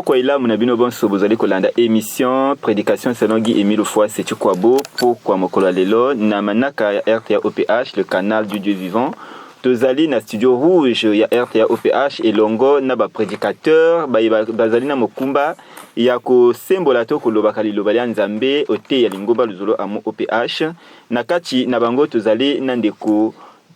Pokwa ila munabino bonso bozali kolanda émission prédication selon Guy Émile Foi c'est Kwabo pokwa mokolo lelo na manaka ya RTA OPH le canal du Dieu vivant. Tozali na studio rouge ya RTA OPH elongo na ba prédicateur bazali na mokumba ya ko sembola to kolobaka liloba ya Nzambe ote ya lingomba luzolo amo OPH na kati na bango tozali na ndeko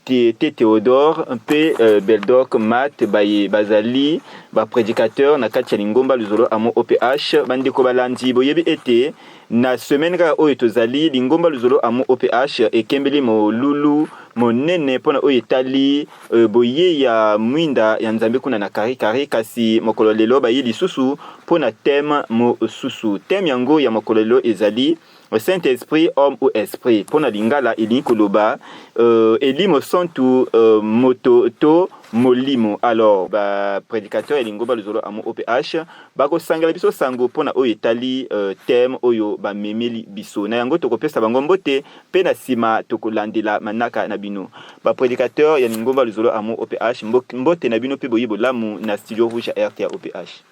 Théodore un peu Beldoc Matt bazali ba prédicateur na kati ya lingomba luzolo amo OPH bandeko balandi boyebi ete na semaine ka oyo tozali lingomba luzolo amo OPH ekembeli mo lulu monene pona oyo etali boye ya mwinda ya Nzambe kuna na kari kasi mokolo lelo bayi lisusu pona thème mo susu thème yango ya mokolo lelo ezali Saint-Esprit, homme ou esprit. Pona lingala ili koloba elimo santu moto to molimo. Alors ba prédicateur elingo ba luzolo amo OPH bako sangala biso sango pona oyo etali thème oyo ba memeli biso. Na yango tokopesa bango mbote pe na sima tokolandela manaka na bino. Ba prédicateur ya lingomba luzolo amo OPH mbote na bino pe boyibo lamu na studio rouge RTA OPH.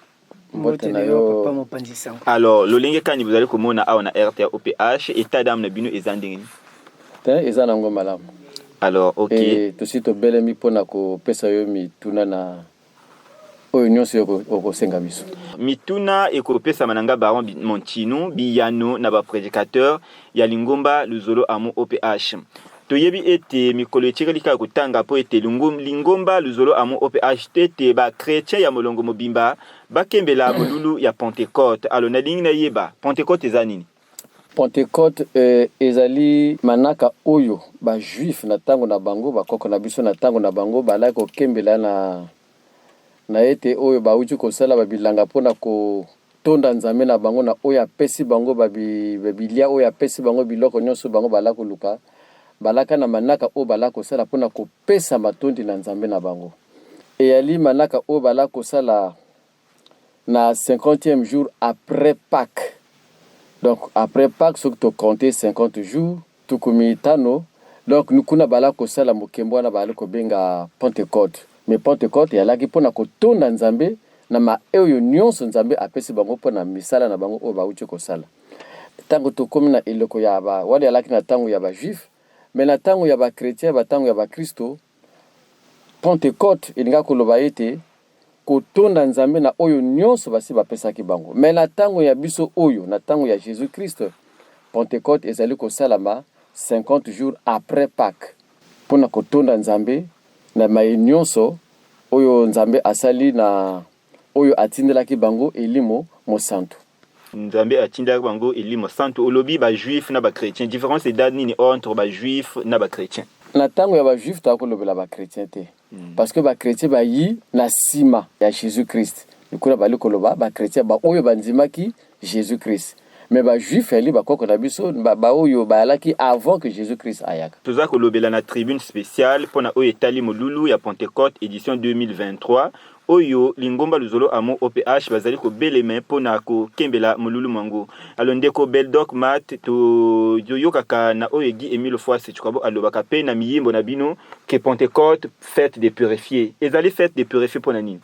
Alors, le link quand vous allez komona a na RTA OPH état d'âme na bino ezandingi. Eza nango malamu. Alors, OK. To sito belemi pona ko pesa yo mituna na oyo nyonso oko senga biso. Mituna eko pesa mananga baron Montino biyano na ba prédicateur ya lingomba luzolo amo OPH. Toyebi ete mikolo echikalika kutanga po ete lingomba luzolo amo OPH tete ba chrétien ya molongo mobimba bakembela bolulu ya Pentecôte. Alors na lingi na yeba Pentecôte ezanini? Pentecôte ezali manaka oyo ba juif na tango na bango bakoko na biso na tango na bango balaki kokembela na ete oyo bauti kosala babilanga pona ko tonda Nzambe na bango na oyo apesi bango babilia oyo apesi bango biloko nyonso bango balako luka balaka na manaka o balako sala pona ko pesa matondi na Nzambe na bango. Et ali manaka o balako sala na 50e jour après Pâques. Donc après Pâques so to compter 50 jours to komitano. Donc nous kuna balako sala mokembo na balako benga Pentecôte. Mais Pentecôte ya laki pona ko tonda Nzambe na ma eyo nyonso Nzambe apesi bango pona misala na bango o bauti ko sala. Tango to komina eloko ya ba wale ya laki na tango ya ba juif. Mais na tango ya ba chrétien ba tango ya ba Kristo Pentecôte ilinga koloba ete kotonda Nzambe na oyo nyonso basi bapesa ki bango. Mais na tango ya biso oyo na tango ya Jésus Christ Pentecôte ezali ko salama 50 jours après Pâques pona kotonda Nzambe na mai nyonso oyo Nzambe asali na oyo atindela ki bango elimo mosantu. Nzambe atinda bango elimo santo olobi ba juif na ba chrétien différence est nini entre ba juif na ba chrétien na tango ya ba juif ta ko lobela ba chrétien te parce que ba chrétien ba yi na sima ya Jésus Christ ikuna bali ko loba ba chrétien ba oyo bandima ki Jésus Christ mais ba juif ali ba koko na biso ba oyo ba alaki avant que Jésus Christ ayaka toza ko lobela na tribune spéciale pona oyo etali molulu ya Pentecôte édition 2023 oyo lingomba luzolo amo OPH bazali ko beleme pona ko kembela mululu mango alondeko Beldoc Matt to yoyokaka na oyo Guy Émile Foi c'est Kwabo alobaka pe na miyimbo na bino que Pentecôte fête des purifiés ezali fête des purifiés pona nini?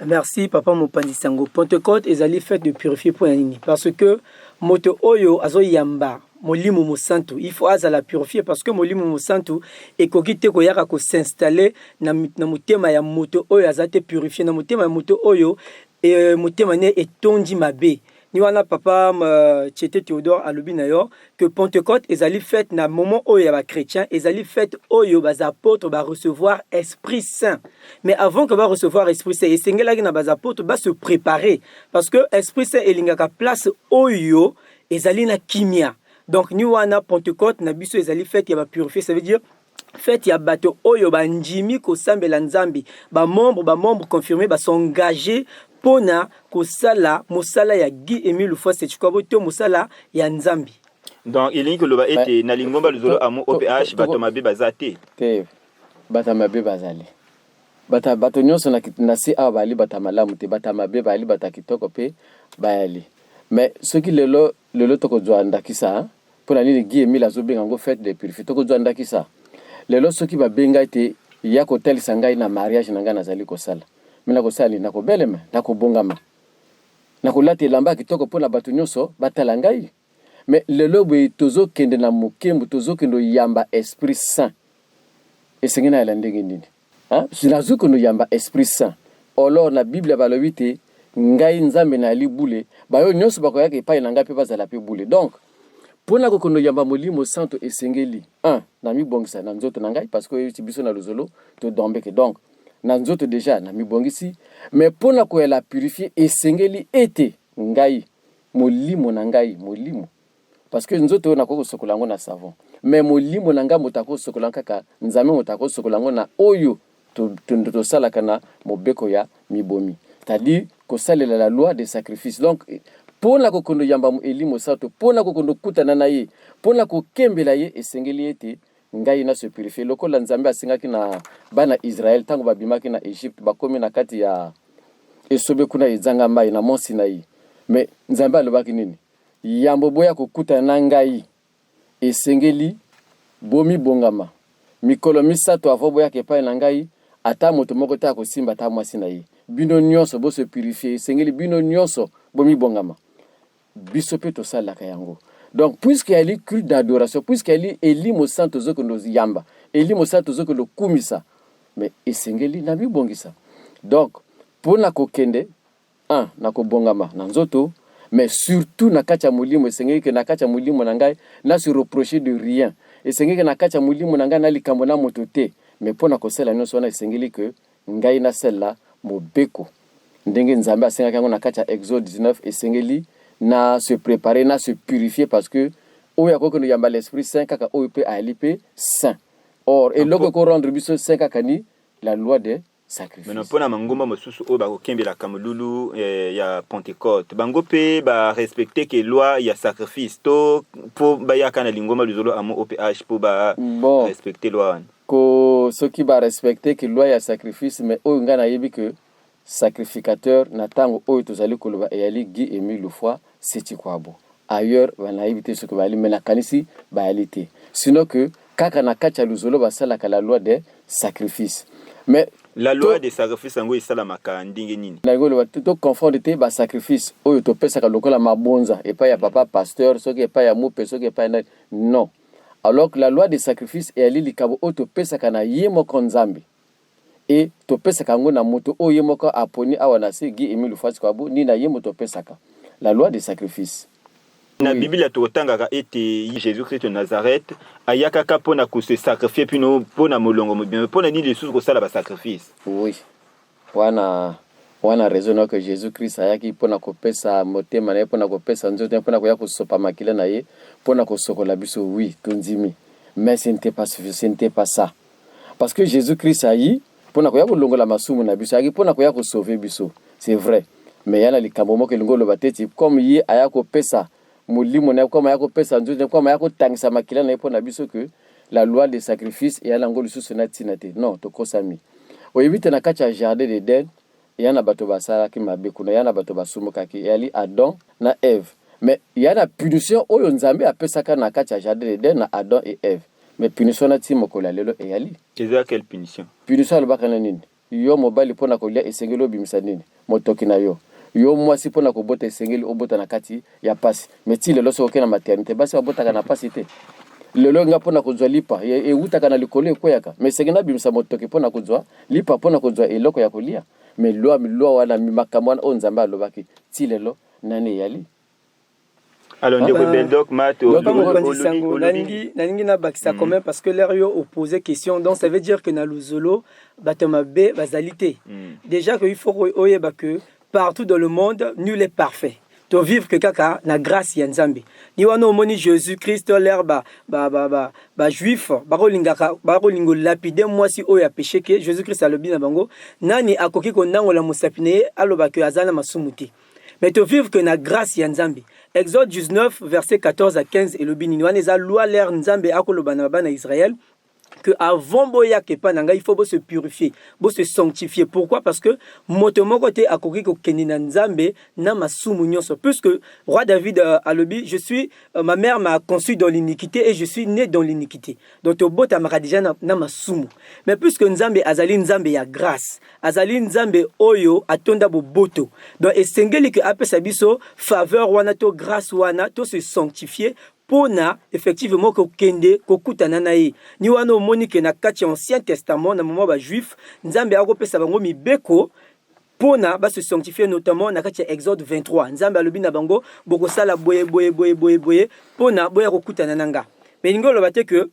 Merci papa Mopandi Sango. Pentecôte ezali fête de purifier pona nini parce que moto oyo azo yamba molimo mosantu il faut azala purifier parce que molimo mosantu ekokite ko yaka ko s'installer na mutema ya moto oyo azate purifier na mutema ya moto oyo mutema ne etondi mabe ni wana papa Tchété Théodore alobi na yo que Pentecôte ezali fête na moment oyo ya ba chrétien ezali fête oyo ba apôtres ba recevoir Esprit Saint mais avant que ba recevoir Esprit Saint esengela na ba apôtres ba se préparer parce que Esprit Saint elingaka place oyo ezali na kimia. Donc nous wana Pentecôte na biso ezali fête ya ba purifier ça veut dire fête ya bato oyo ba njimi ko sambela Nzambi ba membre confirmé ba s'engager pona ko sala mosala ya Guy Émile Foi c'est Kwabo to mosala ya Nzambi. Donc il y a que le été na lingomba luzolo amo OPH bato mabe bazate te bata mabe bazali bato nyonso na si abali bata malamu te bata mabe bali bata kitoko pe bayali mais ce qui lelo toko joanda kisa pona nini Guy Émile azobenga ngo fête des purifiés toko joanda kisa lelo soki babenga ite ya kotelisa ngai na mariage na ngai nazali kosala mina kosali na kobelema na kobongama na kolata elamba kitoko mpona bato nyonso batala ngai. Mais lelo boye tozokende na mokembo, tozokende yamba Esprit Saint. Esengeli na yala ndenge nini? Nazokende yamba Esprit Saint. Alors na Bible balobi te ngai nzambe na ali bule, bayo nyonso bakoyaka epai na ngai mpe bazala pe bule. Donc mpona kokende yamba molimo santo esengeli na mibongisa na nzoto na ngai, parce que oyebisi biso na lozolo todombeke. Donc na nzoto déjà na mibongisi, mais mpona koyela purifier esengeli ete ngai molimo na ngai molimo, parce que nzoto na ko sokola ngo na savon, mais molimo na ngai motako sokola kaka nzambe motako sokola ngo na oyo to salaka na mobeko ya mibomi, c'est-à-dire ko salela la loi des sacrifices. Donc pona ko kondo yamba elimo sato, pona ko kondo kutana na ye, pona ko kembela ye esengeli ete ngai na se purifier. Lokola nzambe asengaki na bana Israël tango babimaki na Egypte, bakomi na kati ya esobe kuna ezanga mai na Mont Sinaï. Mais nzambe alobaki nini? Yambo boya kokutana na ngai esengeli bomi bongama mikolo misato avo boya kepa na ngai, ata moto moko ta kosimba ta mwasi na ye. Bino nyonso bo se purifier esengeli bino nyonso bomi bongama. Biso pe to salaka yango. Donc puisqu'il y a les culte d'adoration, puisqu'il y a elimo santo zoko ndo yamba, elimo santo zoko ndo kumisa, mais esengeli na mi bongisa. Donc pour na kokende na ko bongama na nzoto, mais surtout na kacha mulimo esengeli ke na kacha mulimo na ngai na se reprocher de rien. Esengeli ke na kacha mulimo na ngai na likambo na motote, mais pour na kosela nyonso na esengeli ke ngai na sela mobeko. Ndenge nzambe asengaka ngo na kacha Exode 19 esengeli na se préparer, na se purifier, parce que oya ko no yamba l'Esprit Saint kaka oyo pe alipe saint. Or et loko ko rendre biso saint kaka ni la loi des sacrifices. Mais pona mangomba mosusu o ba ko kembela kamululu ya Pentecôte. Bango pe ba respecter que loi ya sacrifice to po ba ya kana lingoma luzolo amo OPH po ba respecter loi. Ko soki ba respecter que loi ya sacrifice, mais oyo ngana yebi que sacrificateur na tango oyo tozali koloba eyali Guy Émile Lefoy seti kwabo. Ailleurs wana éviter ce que bali mena kanisi baalité. Sinon que kaka na kacha luzolo basala ka la loi des sacrifices. Mais la loi des sacrifices ngo isala makandinge nini? Na ngolo to confondre te ba sacrifice oyo to pesa ka lokola mabonza et pas ya papa pasteur, soki et pas ya mu peso ke pas non. Alors que la loi des sacrifices eyali likabo oyo to pesa kana yemo konzambi. Et to pesaka ngo na moto oyo moko aponi awana se Guy Émile Lefoy kwabo ni na yemo to pesaka la loi des sacrifices. Na Bible to tangaka ete Jésus-Christ de Nazareth ayaka ka pona ko se sacrifier pino pona molongo mobien pona ni les sous ko sala ba sacrifice. Oui. Wana raison que Jésus-Christ ayaki pona ko pesa motema na pona ko pesa nzoto pona ko ya ko sopa makila na ye pona ko sokola biso, oui tonzimi. Mais ce n'était pas suffisant, ce n'était pas ça. Parce que Jésus-Christ ayi pona ko ya ko longola masumu na biso aki pona ko ya ko sauver biso, c'est vrai. Mais yana likambo moko lingolo bateti comme yi aya ko pesa molimo na comme aya ko pesa nzoto comme aya ko tangisa makila na pona biso que la loi des sacrifices et yana ngolo susu na tinate. Non, to kosami. Oyebite na kacha jardin d'Eden yana bato basala ki mabe kuna yana bato basumoka ki yali Adam na Ève. Mais yana punition oyo nzambe apesaka na kacha jardin d'Eden na Adam et Ève. Mais punition na timo kola lelo eyali. C'est quelle punition? Punition alobaka na nini? Yo mobali pona kolia esengeli obimisa nini? Motoki na yo. Yo mwasi pona kobota esengeli obota na kati ya pasi. Mais ti lelo so na maternité basi obotaka na pasi te. Lelo nga pona kozwa lipa e utaka na likolo ekoyaka. Mais sengena bimisa motoki pona kozwa lipa pona kozwa eloko ya kolia. Mais loi wana makamwana on nzamba alobaki ti lelo nani yali. Alors ndeko Beldoc Mato naningi na bakisa quand même parce que l'air yo opposé question, donc ça veut dire que na luzolo batamabe bazalité. Déjà que il faut oyeba que partout dans le monde nul est parfait. To vivre que kaka na grâce ya nzambe. Ni wana omoni Jésus-Christ l'air ba juif barolingo lapide moi si oya péché que Jésus-Christ a le bien bango nani akoki ko nangola musapine aloba que azana masumuti. Mais to vivre que na grâce ya nzambe. Exode 19 verset 14 à 15 et le binini wana eza loi l'air nzambe akoloba na bana Israël que avant boya kepa nanga il faut se purifier, se sanctifier. Pourquoi? Parce que moto moko te akoki ko kenina nzambe na masumu nyonso. Puisque roi David a lobi, je suis ma mère m'a conçu dans l'iniquité et je suis né dans l'iniquité. Donc to bota maka déjà na masumu. Mais puisque nzambe azali nzambe ya grâce, azali nzambe oyo atonda boboto. Donc esengeli ke apesa biso faveur wana to grâce wana to se sanctifier. Pona effectivement ko kende ko kutana na ye ni wana omoni ke na kati ya ancien testament na moment ba juif nzambe akopesa bango mibeko pona ba se sanctifier notamment na kati ya Exode 23 nzambe alobi na bango boko sala boye pona boya ko kutana nanga mais ngolo bate que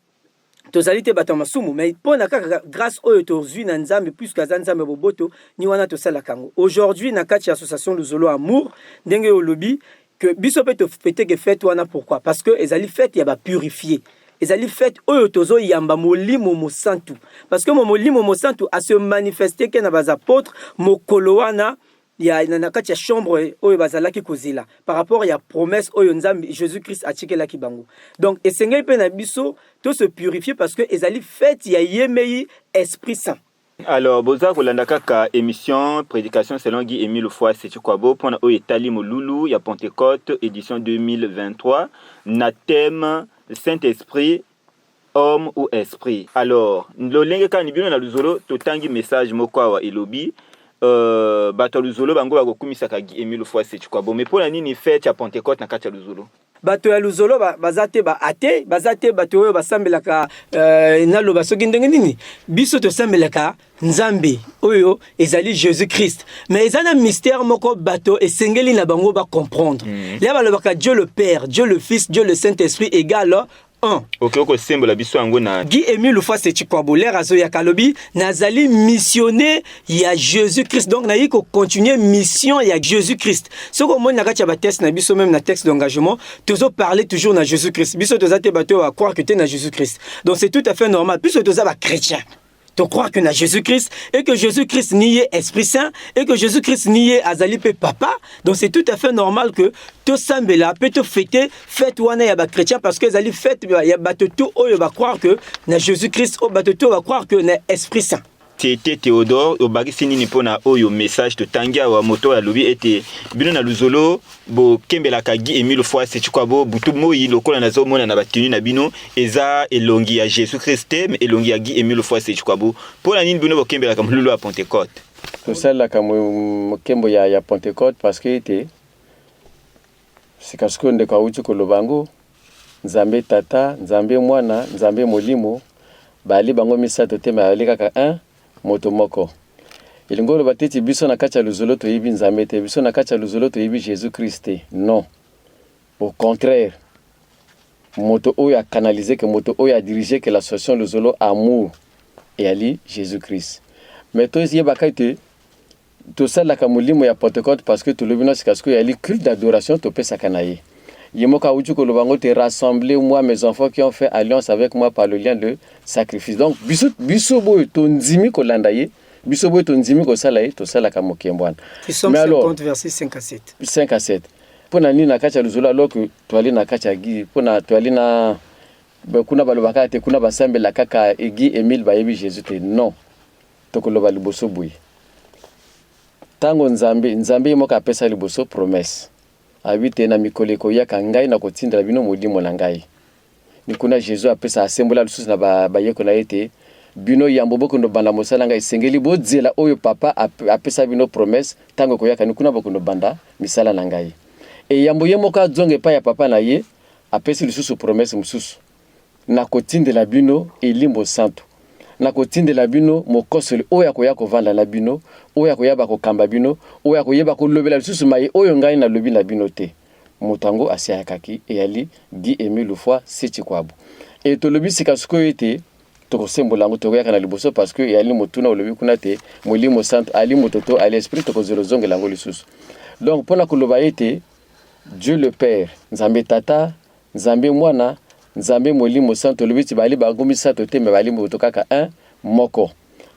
tozali te bato masumu mais pona kaka grâce oyo tozwi na nzambe puisque nzambe boboto ni wana to sala kango aujourd'hui na kati ya association Luzolo Amour ndenge olobi que biso peut fêter que fête wana pourquoi parce que ezali fête ya ba purifier ezali fête oyo tozo yamba molimo mo santu parce que molimo mo santu a se manifester que na bas apôtres mokolo wana ya na kati ya chambre oyo bazalaki kozela par rapport ya promesse oyo nzambe Jésus-Christ atikelaki bango donc esengeli pe na biso to se purifier parce que ezali fête ya yemei Esprit Saint. Alors, boza kolanda kaka émission prédication selon Guy Émile Foy c'est quoi beau pour o etali molulu ya Pentecôte édition 2023 na thème Saint-Esprit homme ou esprit. Alors, lolenge ka nibino na Luzolo totangi message moko wa elobi bato Luzolo bango bakokumisa ka Guy Émile Foy c'est quoi beau mais pour la nini fête ya Pentecôte na kati ya Luzolo. Bato ya Luzolo bazate ba ate bazate bato oyo basambelaka naloba soki ndenge nini biso to sambelaka nzambe oyo ezali Jésus-Christ mais ezana mystère moko bato esengeli na bango ba comprendre là balobaka Dieu le Père, Dieu le Fils, Dieu le Saint-Esprit égale 1. OK oko sembola biso yango na Guy Émile Foy c'est Chikwabolaire azo ya kalobi nazali missionné ya Jésus-Christ donc na yiko continuer mission ya Jésus-Christ. Ce que moi na kati ba test na biso même na texte d'engagement toujours parler toujours na Jésus-Christ. Biso tozate bato à croire que tu es na Jésus-Christ. Donc c'est tout à fait normal puisque toza ba chrétien. De croire que na Jésus-Christ et que Jésus-Christ n'y est Esprit Saint et que Jésus-Christ n'y est Azali pe papa. Donc c'est tout à fait normal que to sambela peut te fêter fête wana ya ba chrétien parce que Azali fête ya batoto oyo ba croire que na Jésus-Christ o batoto va croire que na Esprit Saint. Tete Théodore obakisi nini pona oyo message to tangia wa moto ya lobi ete bino na Luzolo bo kembela ka Guy Émile Foy c'est quoi bo butu moyi lokola na zo mona na batini na bino eza elongi ya Jésus-Christ mais elongi ya Guy Émile Foy c'est quoi bo pona nini bino bo kembela ka mululu ya Pentecôte to sala ka mokembo ya Pentecôte parce que ete c'est parce que ndeko uchi ko lobango nzambe tata nzambe mwana nzambe molimo bali bango misato te ma alika ka 1 moto moko ilingolo bateti biso na kati ya Luzolo to yibi nzambe te biso na kati ya Luzolo to yibi Jésus-Christ non au contraire moto oyo a canalisé que moto oyo a dirigé que l'association Luzolo Amour et ali Jésus-Christ mais to yeba kaite to sala ka molimo ya Pentecôte parce que to lobino c'est parce que yali culte d'adoration to pesa kanaye Yemoka uchu ko lobango te rassembler moi mes enfants qui ont fait alliance avec moi par le lien de sacrifice. Donc biso boy to nzimi ko landaye, biso boy to nzimi ko salaye to sala ka mokembwana. Mais alors 50 verset 5 à 7. 5 à 7. Pona ni na kacha Luzolo alors que to ali na kacha Guy, pona to ali na kuna balobaka te kuna basambela kaka Guy Émile bayebi Jésus te non. To ko loba liboso boy. Tango nzambe moka pesa liboso promesse. Habite na mikoleko ya kangai na kotindela bino molimo na ngai ni kuna Jésus apesa asembola lususu na bayeko na ete bino yambo boko ndo banda mosala ngai sengeli bodzela oyo papa apesa bino promesse tango koyaka ni kuna boko ndo banda misala na ngai e yambo yemoka zonge pa ya papa na ye apesi lususu promesse mususu na kotindela bino elimbo santo na kotindela bino mokosoli oya koya kovanda na bino oya koyeba kokamba bino oya koyeba kolobela lisusu mai oyo ngai na lobi na bino te motango asiakaki eyali Guy Émile Foy Sechikwabo et to lobi sika suko ete to kosembola ngo to koyaka na liboso parce que eyali motuna olobi kuna te molimo santo ali mototo ali esprit to kozelo zongela ngo lisusu donc pona koloba ete Dieu le Père nzambe tata nzambe mwana nzambe molimo santo lobiti bali bangomi sato te me bali moto kaka 1 moko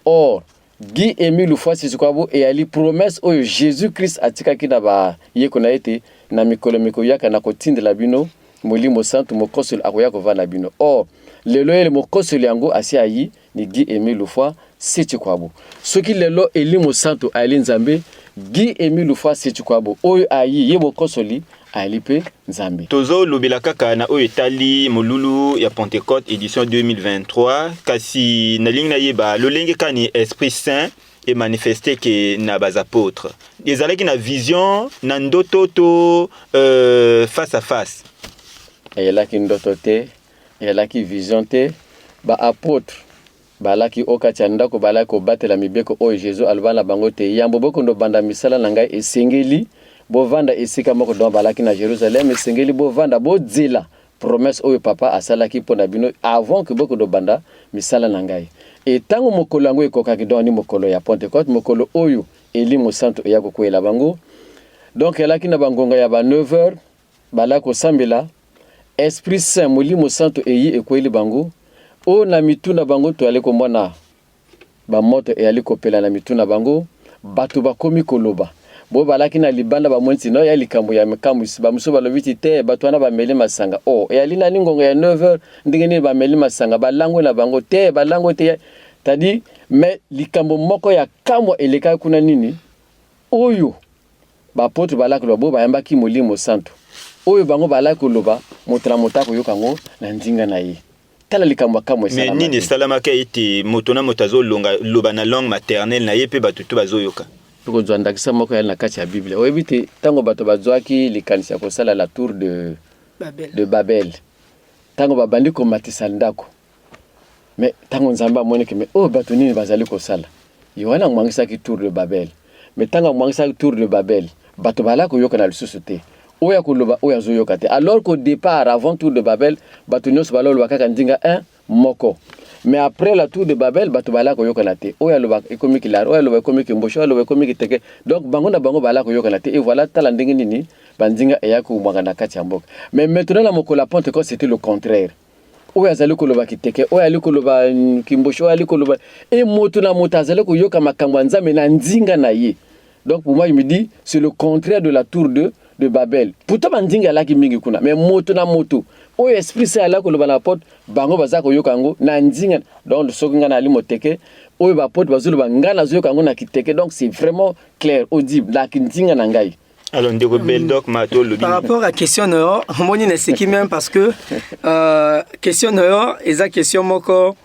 or Guy Émile Foy Sechikwabo et ali promesse oyo Jésus-Christ atikaki na ba yeko na ete na mikolo yaka na kotindela bino molimo santo mokosol akoya kova na bino or lelo ele mokosoli yango asi ayi ni Guy Émile Lufwa Sechikwabo soki lelo elimo santo ali nzambe Guy Émile Lufwa Sechikwabo oyo ayi ye mokosoli ali pe nzambe tozo lobela kaka na oyo etali molulu ya Pentecôte édition 2023 kasi na ligne na yeba lolenge kani Esprit Saint et manifesté que na bas apôtres ezalaki na vision na ndoto to face à face eyelaki ndoto te eyelaki vision te ba apôtre balaki okati ya ndako balaki kobatela mibeko oyo Jésus alobana bango te yambo bokondo banda misala na ngai esengeli bovanda esika moko don balaki na Jérusalem esengeli bovanda bodzela promesse oyo papa asalaki mpona bino avant que bokondo banda misala na ngai etango mokolo yango ekokaki don ni mokolo ya Pentecôte mokolo oyo elimo santo eya kokwela bango donc elaki na bangonga ya ba 9h balaki kosambela Esprit Saint molimo santo eyi ekweli bango o na mituna bango to ale komona ba moto e ali kopela na mituna bango bato bakomi koloba bo balaki na libanda ba monti no ya likambo ya mekambo ba muso balobiti te bato wana ba meli masanga e ali na ningongo ya 9h ndingeni ba meli masanga balango na bango te balango te tadi mais likambo moko ya kamwa eleka kuna nini oyo ba poto balaki lo bo bayambaki molimo santo oyo bango balaki koloba motala motako yokango na ndinga na ye tala likambo kamwe salama mais nini salama ka iti motona motazo longa loba na langue maternelle na ye pe batutu bazoyoka poko zwandakisa moko ya na kati ya Biblia oyebite tango bato bazwaki likanisi ya kosala la tour de Babel tango babandi komatisa ndako mais tango nzamba moneke mais bato nini bazali kosala yohana mwangisaki tour de Babel mais tango mwangisaki tour de Babel bato balaki koyoka na lisusu te oya koloba oya zoyoka te alors qu'au départ avant tour de Babel bato nyonso baloloba kaka ndinga moko mais après la tour de Babel bato balaki koyoka na te oya loba ekomi kilaro oya loba ekomi kimbosho oya loba ekomi kiteke donc bango na bango balaki koyoka na te et voilà tala ndenge nini bandinga eya komwaka na kati ya mboka mais maintenant na mokolo ya Pentecôte c'était le contraire oya azali koloba kiteke oya ali koloba kimbosho oya ali koloba et moto na moto azali koyoka makambo ya nzambe na ndinga na ye donc pour moi je me dis c'est le contraire de la tour de Babel. Pourtant bandinga laki mingi kuna mais moto na moto o Esprit Saint ala ko lobana pot bango bazako yokango na ndinga donc sokinga na limoteke o ba pot bazulu bangana zoyokango na kiteke donc c'est vraiment clair audible la ndinga na ngai. Alors ndeko Beldoc mato lobi par rapport à question no moni na seki même parce que question no eza question moko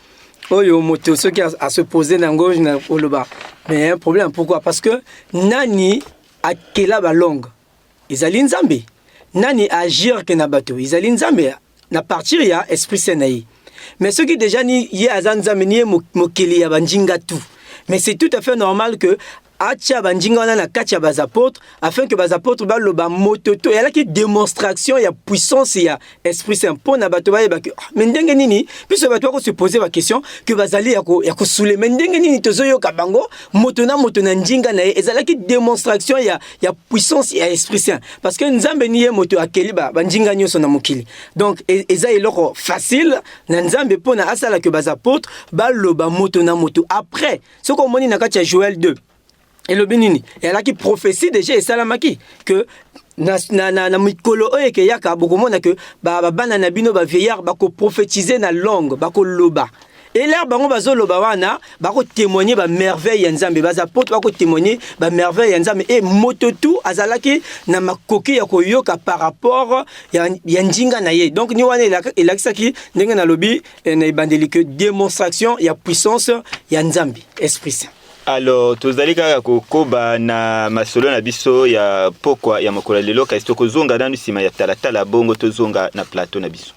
oyo moto ce qui a se poser na ngoj na oloba mais un problème pourquoi parce que nani akela ba longue izali nzambe nani agir ke na bato izali nzambe na partir ya Esprit Saint naï mais ce qui déjà ni ye azanzambe ni mokeli ya banjinga tout mais c'est tout à fait normal que atia banjinga wana na kati ya bazapôtre afin que bazapôtre baloba mototo ya la ki démonstration ya puissance ya Esprit Saint pour na bato ba yeba que mais ndenge nini puisque bato ko se poser la question que bazali ya ko soule mais ndenge nini tozoyo ka bango moto na njinga na ezala ki démonstration ya puissance ya Esprit Saint parce que nzambe ni ye moto akeli banjinga nyoso na mokili donc eza eloko facile na nzambe pona asala que bazapôtre baloba moto na moto après ce qu'on moni na kati ya Joël 2 et le bénini et là qui prophétie déjà et salamaki que na mikolo oye ke yaka bokomona que bana na bino ba vieillard ba ko prophétiser na langue ba ko loba et là bango bazo loba wana ba ko témoigner ba merveille ya nzambe ba apôtre ba ko témoigner ba merveille ya nzambe et mototu azalaki na makoki ya koyoka par rapport ya njinga na ye donc ni wana elakisaki ndenge na lobi na ibandeli que démonstration ya puissance ya nzambe Esprit Saint. Alors tozali kaka kokoba na masolo na biso ya pokwa ya mokolo lelo kasi tokozonga nanu sima ya talatala bongo tozonga na plateau na biso.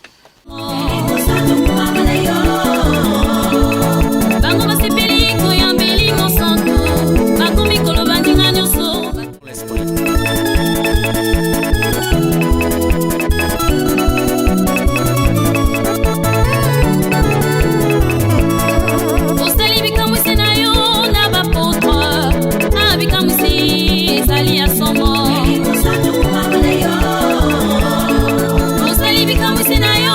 Sinayo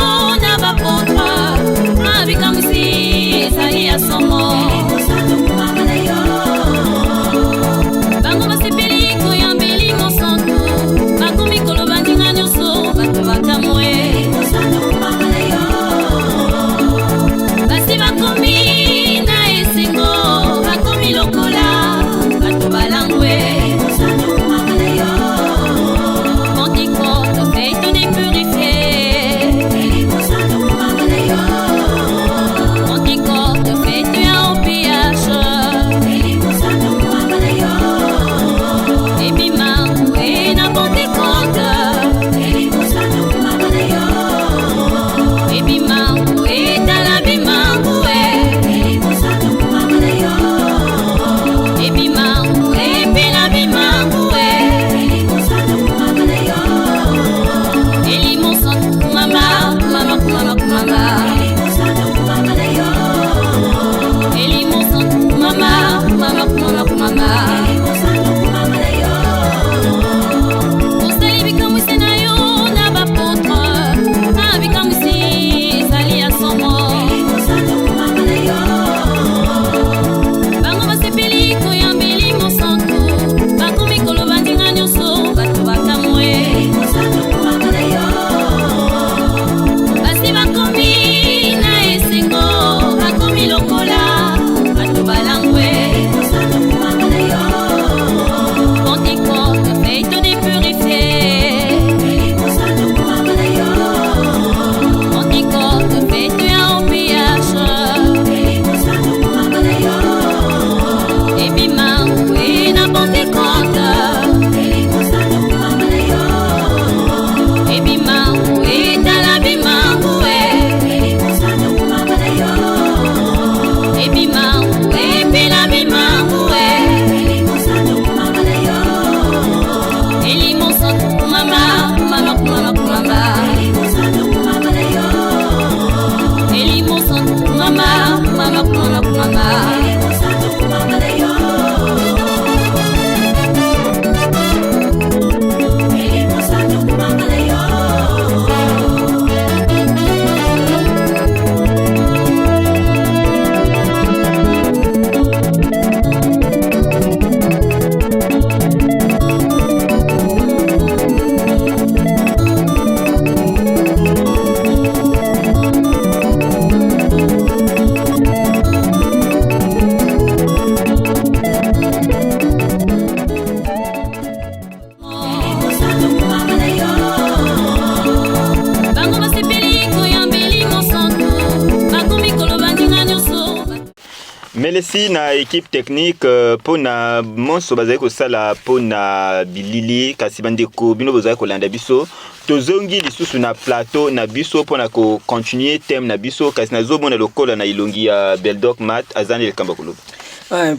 topelesi na équipe technique pona monso bazali kosala pona bilili kasi bandeko bino bozali kolanda biso tozongi lisusu na plateau na biso pona ko continuer thème na biso kasi nazomona lokola na ilongi ya Beldoc Mat azani lekamba koloba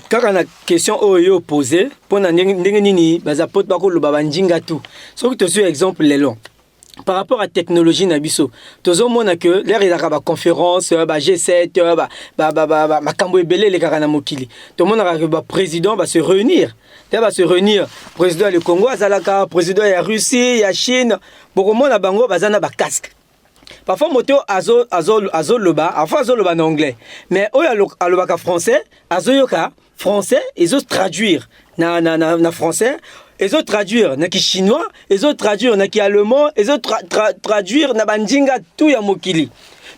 kaka na question oyo posé pona ndenge nini bazapote bakoloba banjinga tu soki tozo exemple lelo par rapport à la technologie nabiso tozo mona que l'air il a conférence ba G7 ba kambo ebele le kaka na mokili to mona ka ba président va se réunir président du Congo azalaka président ya Russie ya Chine boko mona bango bazana ba casque parfois moto azo loba parfois azo loba en anglais mais oyo alobaka français azo yoka français ils osent traduire na français. Ils ont traduire na ki chinois, ils ont traduire na ki allemand, ils ont traduire na banjinga tout ya mokili.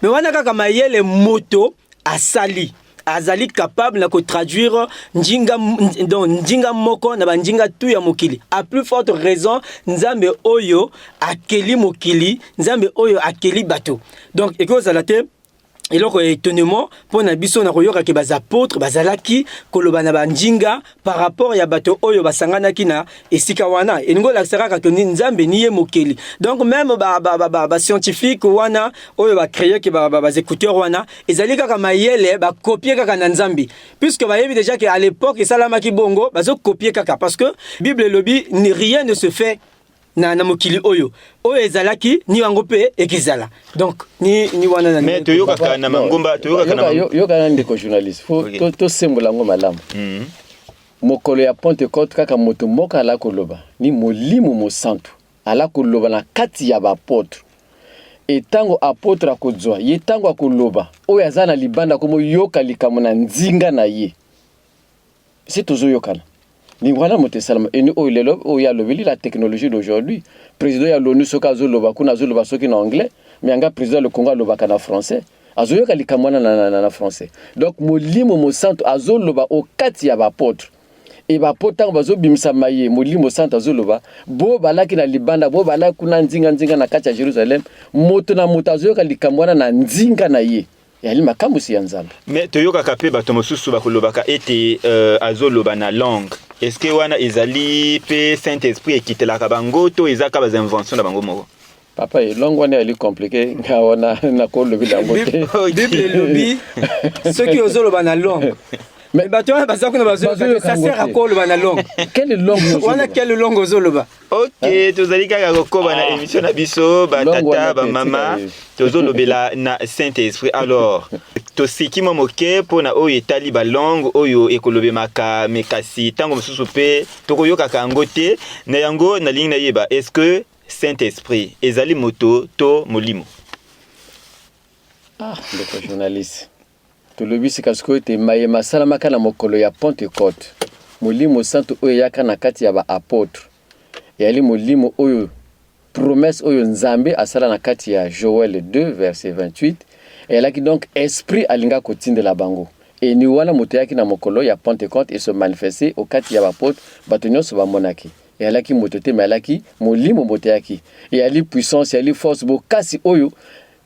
Mais wana kaka mayele moto asali azali capable na ko traduire njinga moko na banjinga tout ya mokili. À plus forte raison nzambe oyo akeli mokili, nzambe oyo akeli bato. Donc ekozalate et donc étonnement pour na biso na koyoka ke bas apôtres bazalaki koloba na banjinga par rapport ya bato oyo basangana kina esika wana et ngo la sera ka nzambe niye mokeli donc même ba scientifique wana oyo ba créer ke ba écouteurs wana ezali kaka mayele ba copier kaka na nzambe puisque ba yebi déjà que à l'époque et salama ki bongo bazo copier kaka parce que Bible lobi rien ne se fait na mokili oyo ezalaki ni wango pe ekizala donc ni wana na mais toyoka kana mangomba toyoka kana yoka na ndeko journaliste faut to sembola ngo malamu mokolo ya Pentecôte kaka moto moka ala koloba ni molimo mo santo ala koloba na kati ya ba apôtre etango apôtre akozwa yetango akoloba oyo azana libanda komo yoka likamo na nzinga na ye c'est toujours yokana ni voilà moté salama et nous ya lobeli la technologie d'aujourd'hui président ya l'ONU soka zoloba kuna zoloba soki na anglais mais anga président le Congo loba kana français azoyoka likamwana na français donc molimo mo santo azoloba au kati ya ba apôtre et ba apôtre bazo bimisa maye molimo santo azoloba bo balaki na libanda bo balaki kuna nzinga na kati ya Jerusalem moto na moto azoyoka likamwana na nzinga na ye yali makambo si ya nzambe mais toyoka kape bato mosusu bakolobaka ete azoloba na langue est-ce que wana ezali pe Saint-Esprit ekitelaka bango to ezaka ba invention na bango moko papa langue wana elle est compliquée wana na ko lobi lango te Bible lobi ceux qui ozoloba na langue mais bato wana bazako na bazoloba ça sert à quoi loba na langue quelle langue wana quelle langue ozoloba OK tozali kaka kokoba na émission na biso ba tata ba mama tozolobela na Saint-Esprit alors tosiki mo moke pona oyo etali ba langue oyo ekolobemaka mekasi tango mosusu pe tokoyoka kango te na yango na ligne na yeba est-ce que Saint-Esprit ezali moto to molimo le journaliste to lobi sikasko te maye masala kana mokolo ya Pentecôte molimo santo oyo yaka na kati ya ba apôtre yali molimo oyo promesse oyo nzambe asala na kati ya Joël 2 verset 28 et là qui donc esprit alinga kotinde la bango et ni wana moto yaki na mokolo ya Pentecôte et se manifester au kati ya ba apôtre batonyo so ba monaki et là qui moto te malaki molimo moto yaki et ali puissance ali force bo kasi oyo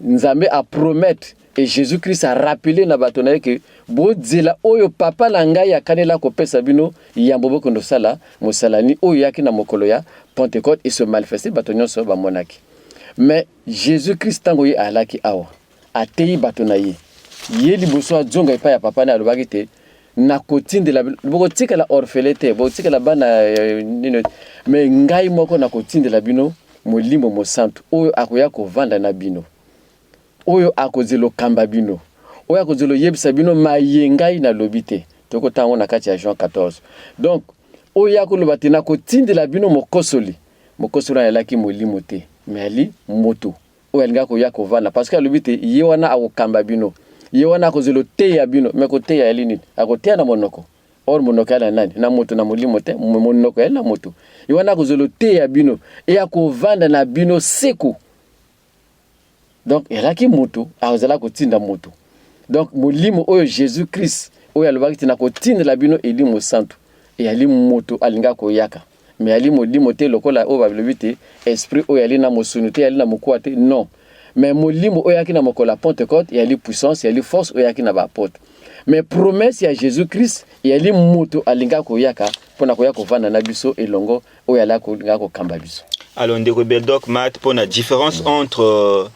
nzambe a promettre et Jésus-Christ a rappelé na batona que bo dzela oyo papa na ngai akanela ko pesa bino yambo boko ndo sala mosalani oyo yaki na mokolo ya Pentecôte et se manifester batonyo so ba monaki mais Jésus-Christ tango yi alaki awa atei batona ye liboso azonga epa ya papa na alobaki te na kotindela boko tika la orphelete boko tika la bana nino mais ngai moko na kotindela bino molimo mo santo oyo akoya kovanda na bino oyo akozelo kamba bino oyo akozelo yebisa bino mayengai na lobite toko tango na kati ya Jean 14 donc oyo akoloba te na kotindela bino mokosoli ya laki molimo te mais ali moto oyo alinga koya kovanda parce que lobite ye wana akokamba bino ye wana akozelo te ya bino mais kote ya nini akotea na monoko or monoko ya nani na moto na molimo te monoko ya na moto ye wana akozelo te ya bino e akovanda na bino seku donc elaki moto azala kotinda moto donc molimo oyo Jésus Christ oyo alobaki tina kotinda la bino elimo santo et ali moto alinga koyaka mais ali molimo te lokola oyo babilobi te esprit oyo ali na mosunu te ali na mokuwa te non mais molimo oyo yaki na mokola Pentecôte yali puissance yali force oyo yaki na ba apôtre mais promesse ya Jésus-Christ yali moto alinga koyaka pona koya kovanda na biso elongo oyo ala kolinga kokamba biso. Alors ndeko Beldoc mat pona différence entre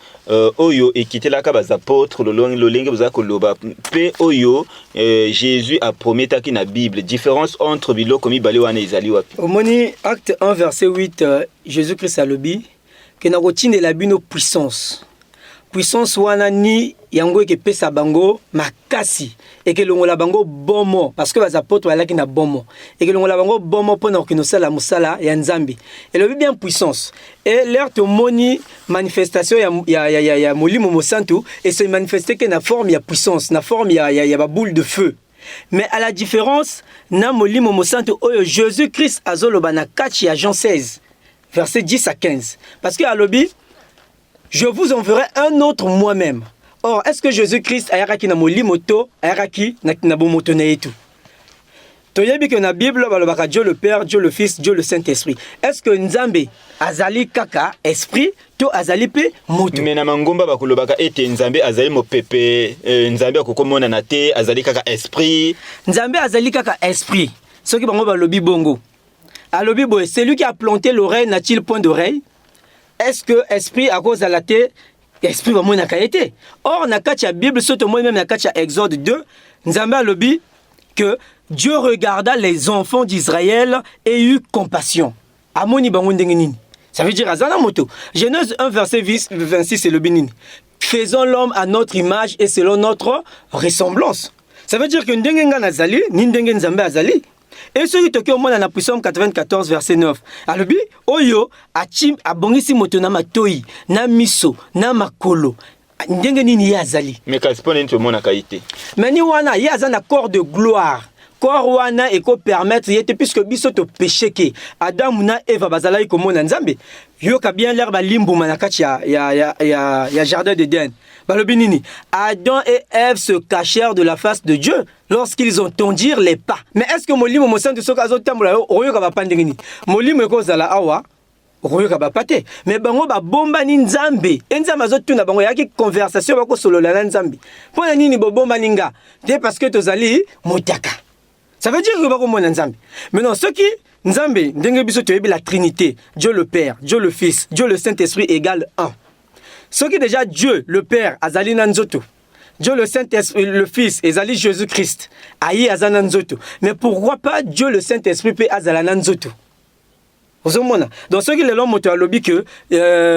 oyo ekitelaka bas apôtres lolenge bozaka koloba pe oyo Jésus a prometaki na Bible, différence entre biloko mibale wana ezali wapi? Omoni acte 1 verset 8 Jésus-Christ alobi ke na kotindela bino puissance wana ni yango ke pesa bango makasi et que longola bango bomo parce que les apôtres balaki na bomo et que longola bango bomo pona kokinosala musala ya nzambi et le bien puissance et l'air to moni manifestation ya molimo mosantu et se manifester que na forme ya puissance na forme ya ba boule de feu. Mais à la différence na molimo mosantu oyo Jésus-Christ azoloba na kati ya Jean 16 verset 10 à 15 parce que alobi je vous enverrai un autre moi-même. Or, est-ce que Jésus-Christ ayaraki na molimo to ayaraki na bomoto na yetu? Toyebi que na Bible balobaka Dieu le Père, Dieu le Fils, Dieu le Saint-Esprit. Est-ce que Nzambe azali kaka esprit to azali pe moto? Mais na mangomba bakolobaka ete Nzambe azali mopepe, Nzambe akokomona na te azali kaka esprit. Nzambe azali kaka esprit. Ce qui bango balobi bongo. Alobi boy, celui qui a planté l'oreille n'a-t-il point d'oreille? Est-ce que esprit à cause de la tête, esprit va mona kaete? Or na katia Bible surtout moi même na katia Exode 2, Nzambe alobi que Dieu regarda les enfants d'Israël et eut compassion. Amoni bango ndenge nini? Ça veut dire azana moto. Genèse 1 verset 26 c'est le binini. Faisons l'homme à notre image et selon notre ressemblance. Ça veut dire que ndenge nga nazali, ni ndenge Nzambe azali. Et ce qui toque au monde dans Psaume 94 verset 9. Alobi oyo achim abongisi moto na matoi na miso na makolo ndenge nini yazali. Mais correspond to mona kaité. Mais ni wana yazana corps de gloire. Corps wana eko permettre yete puisque biso to péché ke Adam na Eva bazalai ko mona Nzambe. Yo ka bien l'air ba limbu manakati ya jardin d'Éden. Balobi nini? Adam et Ève se cachèrent de la face de Dieu lorsqu'ils entendirent les pas. Mais est-ce que molimo mosantu soka zo tambola oyo ka ba pandengini? Molimo eko zala awa oyo ka ba pate. Mais bango ba bomba ni Nzambe. Nzambe zo tuna bango yaki conversation bako solola na Nzambe. Pona nini bo bomba ninga? C'est parce que tozali motaka. Ça veut dire que bako mona Nzambe. Maintenant ce qui Nzambe ndenge biso toyebi la Trinité, Dieu le Père, Dieu le Fils, Dieu le Saint-Esprit égale 1. Ce qui est déjà Dieu, le Père, Azali Nanzoto. Dieu le Saint-Esprit, le Fils, Azali Jésus-Christ. Aïe Azana Nanzoto. Mais pourquoi pas Dieu le Saint-Esprit peut Azala Nanzoto? Donc ce qui est l'homme moto a lobby que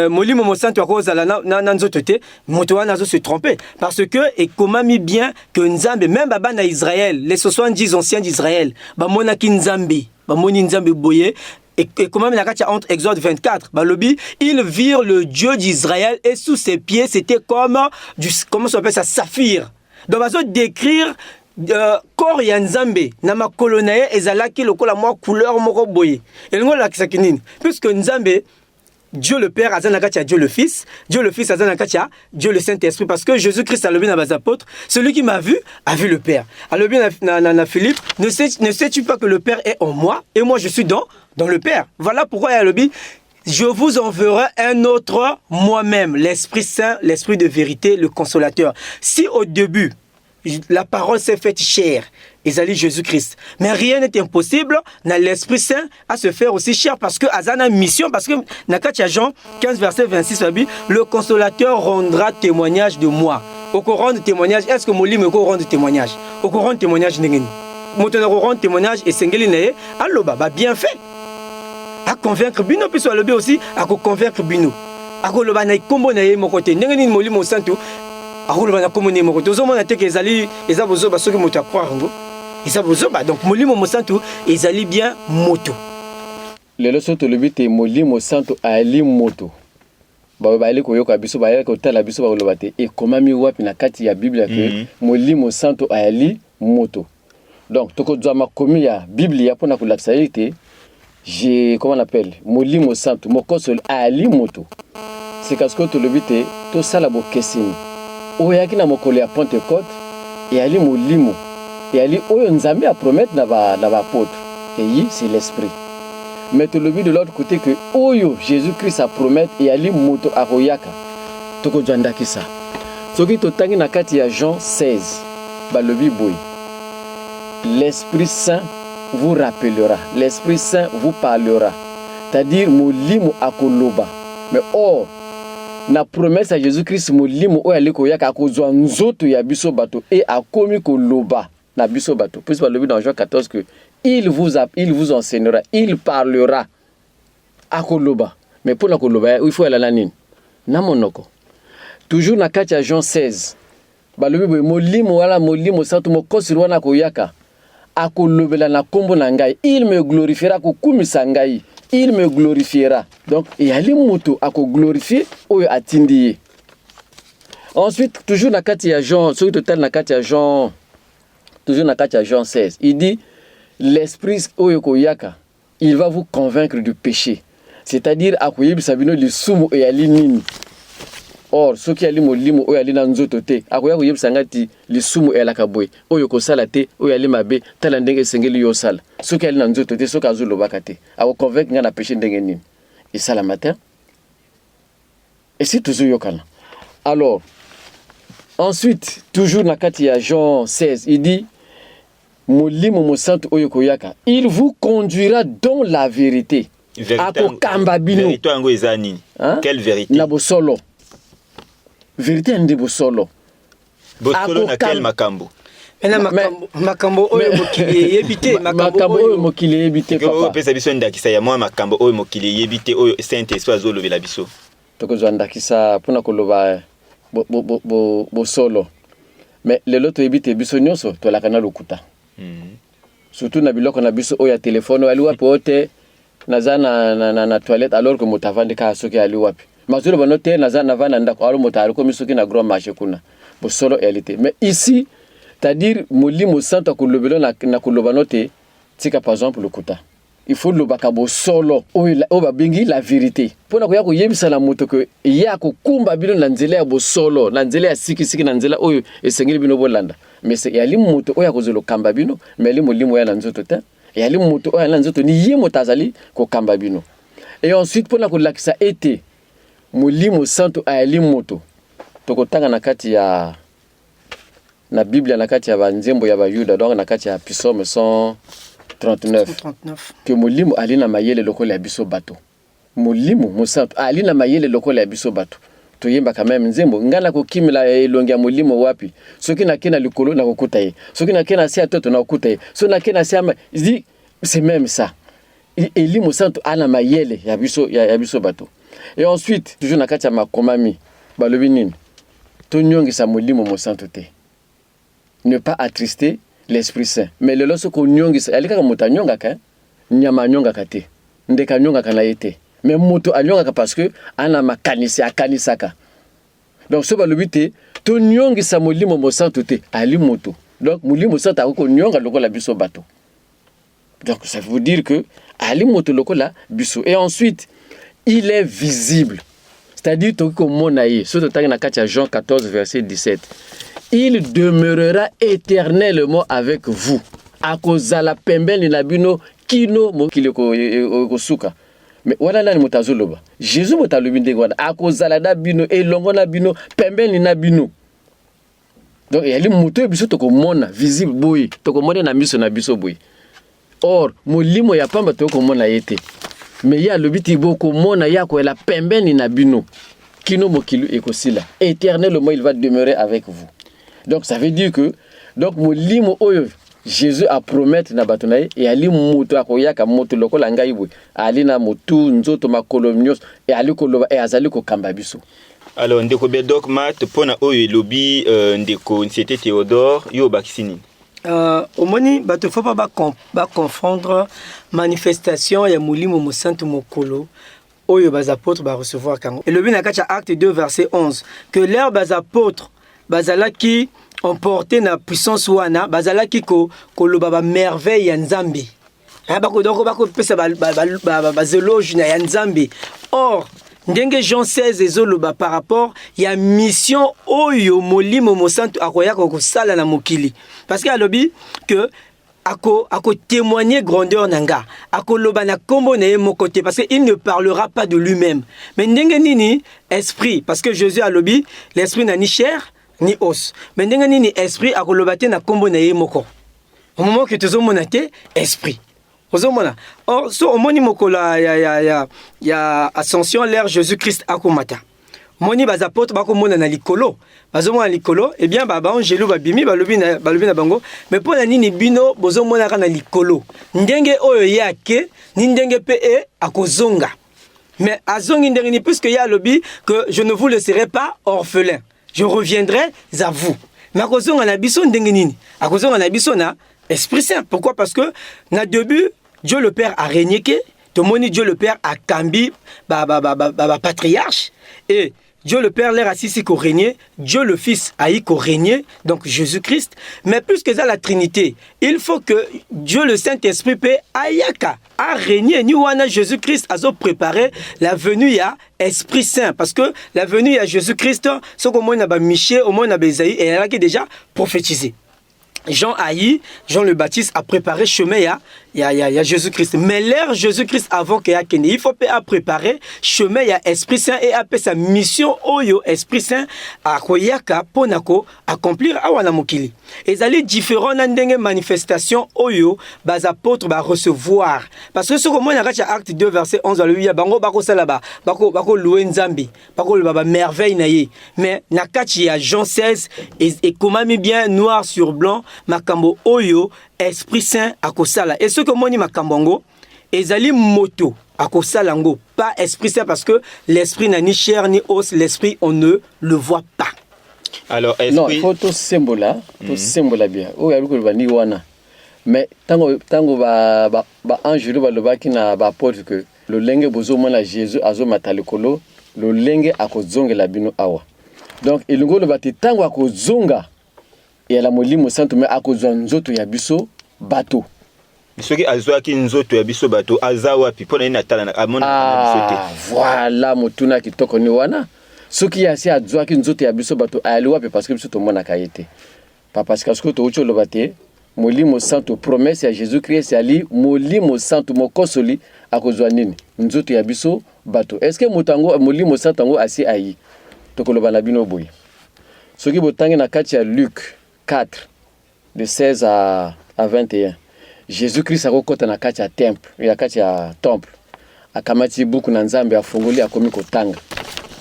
Moli Momo Santo a cause à la Nanzoto te, moto a nazo se tromper. Parce que, et comment mis bien que Nzambe, même Baba na Israël, les 70 anciens d'Israël, ba monaki Nzambe, ba moni Nzambe boye, et comment il y a entre Exode 24, Balobi, ils virent le Dieu d'Israël et sous ses pieds, c'était comme comment ça s'appelle ça, saphir. Donc, on va décrire corps ya Nzambe, nama kolonaye ezalaki lokola moi couleur moko boye. Et l'on la kisakinine, puisque Nzambe, Dieu le Père, Azanakatia, Dieu le Fils, Dieu le Fils, Azanakatia, Dieu le Saint-Esprit, parce que Jésus-Christ a levé dans les apôtres, celui qui m'a vu, a vu le Père. A levé dans Philippe, ne sais-tu pas que le Père est en moi, et moi je suis dans le Père. Voilà pourquoi il a levé, je vous enverrai un autre moi-même, l'Esprit Saint, l'Esprit de vérité, le Consolateur. Si au début, la parole s'est faite chair, Ezali Jésus-Christ. Mais rien n'est impossible dans l'Esprit Saint à se faire aussi cher parce que Azana mission, parce que Nakatia Jean 15 verset 26, le consolateur rendra témoignage de moi. Au courant de témoignage, est-ce que Moli me rend de témoignage? Au courant de témoignage, Nengeni. Motonero rend témoignage et Sengeli Naye, allo baba, bien fait. À convaincre Bino, puis soit le bien aussi, à convaincre Bino. À Goloba Naye, Kombo Naye, mon côté, Nengeni Moli Monsanto, à Goloba na Kombo Naye, mon côté. Aux hommes, on a été que Ezali, Ezabozo, parce que Mota croire, donc Molimo Mosanto ezali bien moto. Lelo soto lobite Molimo Santo ali moto. Ba ba ile koyoka biso ba ile ko tala biso ba lobate e komami wapi na kati ya Biblia ke Molimo Santo ali moto. Donc toko zama komi ya Biblia pona ko laksa ite j'ai comment on appelle Molimo Santo mokoso ali moto. C'est parce que to lobite to sala bo kesini. O yaki na mokolo ya Pentecôte et ali Molimo. Et ali oyo Nzambe a promettre na ba apôtre. Et c'est l'esprit. Mais tu le vis de l'autre côté que oyo Jésus-Christ a promettre et ali moto akoyaka. Toko janda kisa. Soki to tangi na kati ya Jean 16 balobi boy. L'Esprit Saint vous rappellera, l'Esprit Saint vous parlera. C'est-à-dire molimo akoloba. Mais or na promesse à Jésus-Christ molimo o aliko yaka akozwa nzoto ya biso bato et akomi koloba na biso bato. Puis balobi dans Jean 14 que il vous enseignera, il parlera akoloba. Mais pour la koloba il faut aller la nini na monoko. Toujours na kati ya Jean 16 balobi boy molimo wala molimo santo mokosi wana koyaka akolobela na kombo na ngai, il me glorifiera kokumisa ngai, il me glorifiera. Donc il y a les motos à glorifier ou à tindi. Ensuite toujours na kati ya Jean, sur total na kati ya Jean, toujours na kati ya Jean 16, il dit l'esprit oyokoyaka, il va vous convaincre du péché. C'est-à-dire akoyebisa bino lisumu e ali nini. Or soki ali molimo oyo ali na nzoto te akoya koyebisa ngati lisumu elaka boy oyo kosala te oyo ali mabe tala ndenge esengeli yo sala soki ali na nzoto te soki azolobaka te ako convaincre nga na péché ndenge nini esala matin et c'est toujours yokana. Alors ensuite toujours na kati ya Jean 16 il dit molimo mosantu oyo koyaka il vous conduira dans la vérité. Ako kamba bino vérité ngo ezani quelle vérité na bosolo vérité ndi bosolo bosolo na quel makambo makambo oyo mokili yebite makambo oyo mokili yebite papa oyo pesa biso ndakisa ya moi makambo oyo mokili yebite oyo Saint-Esprit azolobela biso tokozwa ndakisa pona koloba bosolo mais lelo toyebite biso nyonso tolaka na lokuta surtout na biloko na biso oyo ya telefone ali wapi ote naza na toilette alors que motavandi ka soki ali wapi mazolo banote naza na vana ndako alo motari ko misoki na grand marché kuna bosolo réalité. Mais ici c'est-à-dire molimo santo akolobelo na koloba note tika par exemple lokuta il faut lobaka bosolo o ba bengi la vérité pona ko ya ko yebisa na moto que ya ko kumba bino na nzela ya bosolo na nzela ya siki na nzela oyo esengeli bino bolanda mais c'est ya li moto oyo akozolo kamba bino mais li molimo ya na nzoto te ya li moto oyo na nzoto ni yemo tazali ko kamba bino. Et ensuite pona ko lakisa ete molimo santo ali moto tokotanga na kati ya na Bible na kati ya banzembo ya bayuda donc na kati ya Psaume 139 que molimo ali na mayele lokola ya biso bato molimo mosanto ali na mayele lokola ya biso bato toyemba quand même nzembo ngana ko kimila elongi ya molimo wapi soki na kena likolo na kokuta ye soki na kena sia toto na kokuta ye so na kena sia dit c'est même ça eli mosanto ana mayele ya biso bato. Et ensuite toujours na kati ya makomami balobi nini tonyongisa molimo mosanto te ne pas attrister l'Esprit Saint. Mais le lorsque on nyongisa alika moto nyongaka nyama nyongaka te ndeka nyongaka na yete mais moto anyongaka parce que ana makanisi akanisaka. Donc so balobi te to nyongisa molimo mosanto te ali moto donc molimo mosanto akoko nyonga lokola biso bato. Donc ça veut dire que ali moto lokola biso. Et ensuite il est visible, c'est-à-dire que monaï surtout na kati ya Jean 14 verset 17 il demeurera éternellement avec vous akozala pembeni na bino kino mokili ko suka. Mais wana nani motazoloba Jésus motalobi ndenge wana akozala na bino elongo na bino pembeni na bino. Donc yali moto biso tokomona visible boy tokomona na miso na biso boy. Or molimo ya pamba tokomona yete mais ya lobiti boko mona ya ko la pembeni na bino kino mokili ekosila éternellement il va demeurer avec vous. Donc ça veut dire que donc molimo oyo Jésus a promettre na batonaye et ali moto akoyaka moto lokola ngai boy ali na motu nzoto makolomnios et ali koloba et azali ko kamba biso. Alors ndeko be dogmat pona oyo lobi ndeko c'était Théodore yo bakisini au moni bato faut pas confondre manifestation ya molimo mosantu mokolo oyo bas apôtres ba recevoir kango. Et le bin na kacha acte 2 verset 11 que leurs bas apôtres bazalaki emporté na puissance wana bazalaki ko loba ba merveille ya Nzambe bako pesa ba zéloge na ya Nzambe. Or ndenge Jean 16 ezoloba par rapport ya mission oyo molimo mosantu akoya ko sala na mokili parce que alobi que ako témoigner grandeur nanga ako loba na kombo na mon côté parce que il ne parlera pas de lui-même mais ndenge nini esprit parce que Jésus alobi l'esprit n'a ni chair ni os. Mais ndenge nini esprit akoloba te na kombo na ye moko. Au moment que tozomona te esprit. Ozomona. Or so omoni mokolo ya ascension l'ère Jésus-Christ akomata. Moni bas apôtres bakomona na likolo. Bazomona likolo, eh bien ba angelo babimi balobi na bango, mais pour la nini bino bozomona na likolo. Ndenge oyo yake, ni ndenge pe akozonga. Mais azongi ndenge puisque ya lobi que je ne vous laisserai pas orphelin. Je reviendrai à vous. Mais akozonga na biso ndenge nini? Akozonga na biso na Esprit Saint. Pourquoi? Parce que na début Dieu le Père a régné que Tomoni Dieu le Père a cambi patriarche et Dieu le Père l'air assis qu'au régner, Dieu le Fils a qu'au régner, donc Jésus-Christ. Mais plus que ça la Trinité, il faut que Dieu le Saint-Esprit peut ayaka a régné. Ni wana Jésus-Christ a préparé la venue à Esprit Saint parce que la venue à Jésus-Christ, ce qu'au moins n'a pas Michel, au moins n'a pas Isaïe et elle a déjà prophétisé. Jean le Baptiste a préparé chemin il y a Jésus-Christ. Mais l'ère Jésus-Christ avant qu'il y ait il faut préparer chemin il y a Esprit Saint et après sa mission oyo Esprit Saint a koyaka ponako accomplir awana mokili. Et ça les différents ndenge manifestation oyo bas apôtres ba recevoir parce que ce que moi na acte 2 verset 11 alléluia bango bako sala bako louer nzambi bako ba merveille na ye mais na kati ya Jean 16 et komami bien noir sur blanc makambo oyo Esprit Saint akosala et ce que moni makambo ngo ezali moto akosala ngo pas Esprit Saint parce que l'esprit n'a ni chair ni os, l'esprit on ne le voit pas. Alors esprit non, il faut tout symbole bien. O ya luko bani wana. Mais tango ba angelo ba lobaki na ba porte que le lenge bozo mona Jésus azo matalikolo le lenge akozongela bino awa. Donc ilungo le bati tango akozonga et la molimo santo mais akozwa nzoto ya biso bato. Soki azwaki nzoto ya biso bato azawa pi pona ina tala na amona na biso te. Voilà motuna kitoko ni wana. Soki yasi azwaki nzoto ya biso bato aliwa pe parce que biso to mona kayete. Pas parce que to ucho lo bate molimo santo promesse ya Jésus-Christ ali molimo santo mokosoli akozwa nini nzoto ya biso bato. Est-ce que motango molimo santo ngo asi ayi to koloba na bino boy. Soki botangi na kati ya Luc 4 de 16 à 21. Jésus-Christ akokota na kati ya temple, ya kati ya temple. Akamati buku na nzambe afungoli akomi kotanga.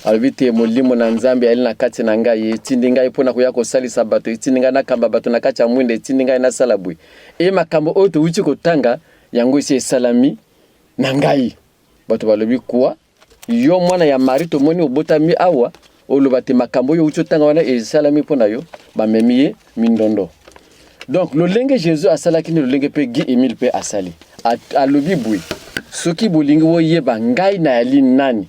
Alobite molimo na nzambe ali na kati na ngai tindi ngai pona koya kosalisa bato tindi ngai na kamba bato na kati ya mwinde tindi ngai na salabui. E makambo oyo to uchi kotanga yango isi salami na ngai. Bato balobi kwa yo mwana ya mari to moni obotami awa olobate makambo yo uchi tanga wana salami pona yo bamemiye mindondo. Donc le lenge Jésus a salaki le lenge pe Guy Emile pe asali a lobi boui soki bolingi wo yeba ngai na ali nani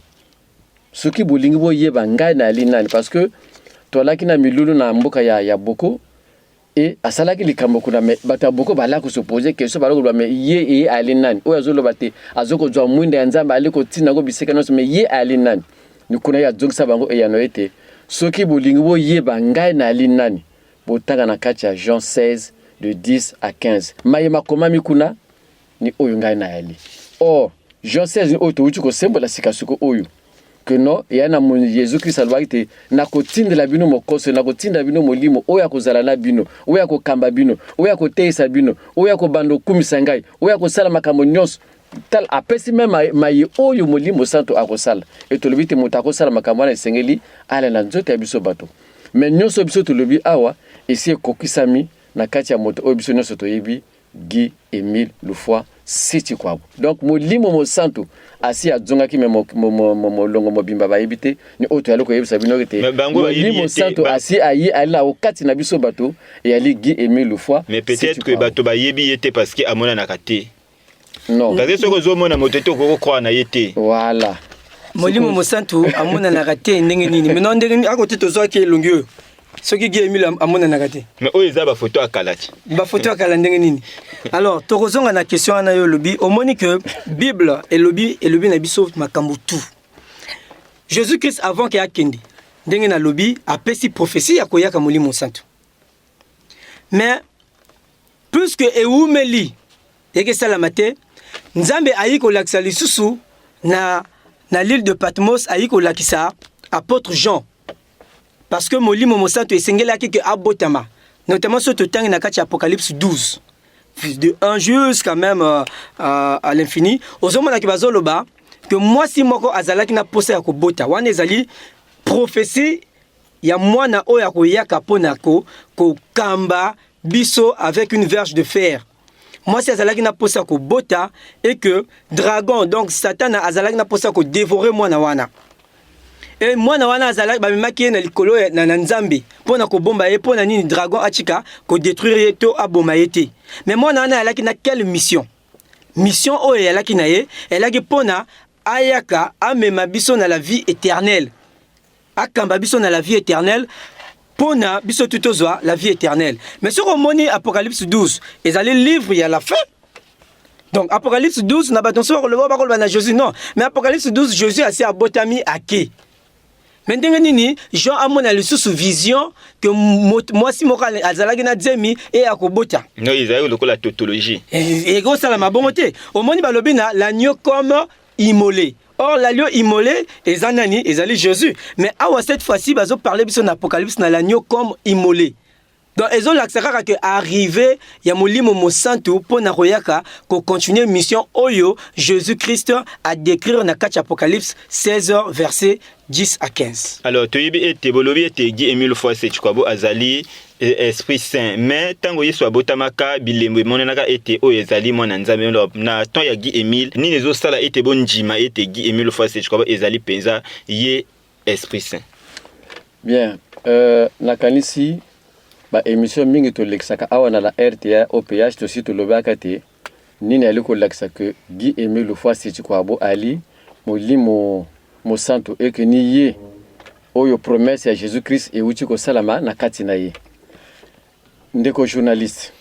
soki bolingi wo yeba ngai na ali nani parce que to laki na milulu na mboka ya boko et asalaki likambo kuna me bata boko bala ko se poser question bala ko me ye ali nani o yazo lobate azoko jwa mwinde ya nzamba ali ko tina go biseka no me ye ali nani ni kuna ya dzongisa bango e ya no ete soki bolingi wo yeba ngai na ali nani botanga na kati ya Jean 16 de 10 à 15. Mayema komami kuna ni oyo ngai na yali. Or Jean 16 oyo to uchi ko sembola sikasuko oyo. Que non ya na Jésus Christ alwaki na kotindela bino mokoso na kotinda bino molimo oyo akozala na bino oyo akokamba bino oyo akoteisa bino oyo akobando kumisa ngai oyo akosala makambo nyonso tal apesi même maye oyo molimo santo akosala et to lobite moto akosala makambo na esengeli ala na nzoto ya biso bato. Mais nyonso biso to lobi awa esi kokisami na kati ya moto oyo biso nyonso to yebi Guy Emile Lufoi siti kwabo. Donc molimo mo santo asi azonga ki mo longo mobimba ba yebite ni oto ya loko yebisa bino kete molimo santo asi ayi ala okati na biso bato et ali Guy Emile Lufoi. Mais peut-être que bato ba yebi yete parce que amona na kate. Non. Parce que ce que zo mona moteto ko croire na yete. Voilà. Molimo mo santo amona na kate ndenge nini. Mais non ndenge akote to zo ki longyo. Ce qui est mis à mon anagate. Mais où est la photo à Kalati? La photo à Kalandengini. Alors, tu as la question à Nayo Lobby. Au moment que Bible et Lobby n'a biso makambo tout. Jésus-Christ avant qu'il y ait Kendi. Dengena Lobby a pessi prophétie à Koya Kamoli Monsanto. Mais, plus que Eumeli, et que ça la maté, Nzambe aïko laksali susu na l'île de Patmos aïko lakisa apôtre Jean. parce que molimo mosantu esengelaki ke abotama, notamment sur le temps dans Apocalypse 12 de 1 jusqu'à même à l'infini. Ozomona ki bazoloba que moi si moko azalaki na posa ya kobota wana ezali prophétie ya mwana oyo akoyaka pona ko kamba biso avec une verge de fer. Moi si azalaki na posa ko bota et que dragon donc Satan azalaki na posa ko dévorer mwana wana. Et mwana wana azalaki ba memaki na likolo na nzambe pona ko bomba ye pona nini dragon achika ko détruire to aboma yete. Mais mwana wana alaki na quelle mission? Mission oyo alaki na ye, elaki pona ayaka amema biso na la vie éternelle. Akamba biso na la vie éternelle. Pona biso tutozwa la vie éternelle. Mais sur le moni Apocalypse 12, ils allaient livre il y a la fin. Donc Apocalypse 12 n'a pas attention le voir na Jésus non, mais Apocalypse 12 Jésus a assez abotami aké. Maintenant nini Jean a mon sous vision que moi si moral azalaki na demi et akobota. Non, ils avaient le la tautologie. Et gros ça la ma bonté. Au moni balobi na l'agneau comme immolé. Or, l'agneau immolé, et Zanani, et Zali Jésus. Mais cette fois-ci, ils ont parlé de l'Apocalypse, dans l'agneau comme immolé. Donc, ils ont l'accès à arriver, il y a mon santo pour Naroyaka, qu'on continue la mission Oyo, Jésus-Christ, à décrire dans l'Apocalypse 16h, versets 10 à 15. Alors, tu es Tebolobi et Guy Emile fois c'est Chkwabo Azali, Esprit Saint. Mais tant que soit Botamaka, Bilemwe, Monanaka était O Ezali, Monanzame, na tant ya Guy Emile, ni les autres sala était bon Jima, était Guy Emile fois c'est Chkwabo Ezali Penza, yé Esprit Saint. Bien, nakanisi, ba émission mingi to lexaka awa na la RTA OPH to si to lobaka te, nini aliko lexaka Guy Emile fois c'est Chkwabo Ali, molimo mo santo et que ni ye oyo promesse ya Jésus-Christ et uti ko salama na kati na ye. Ndeko journaliste.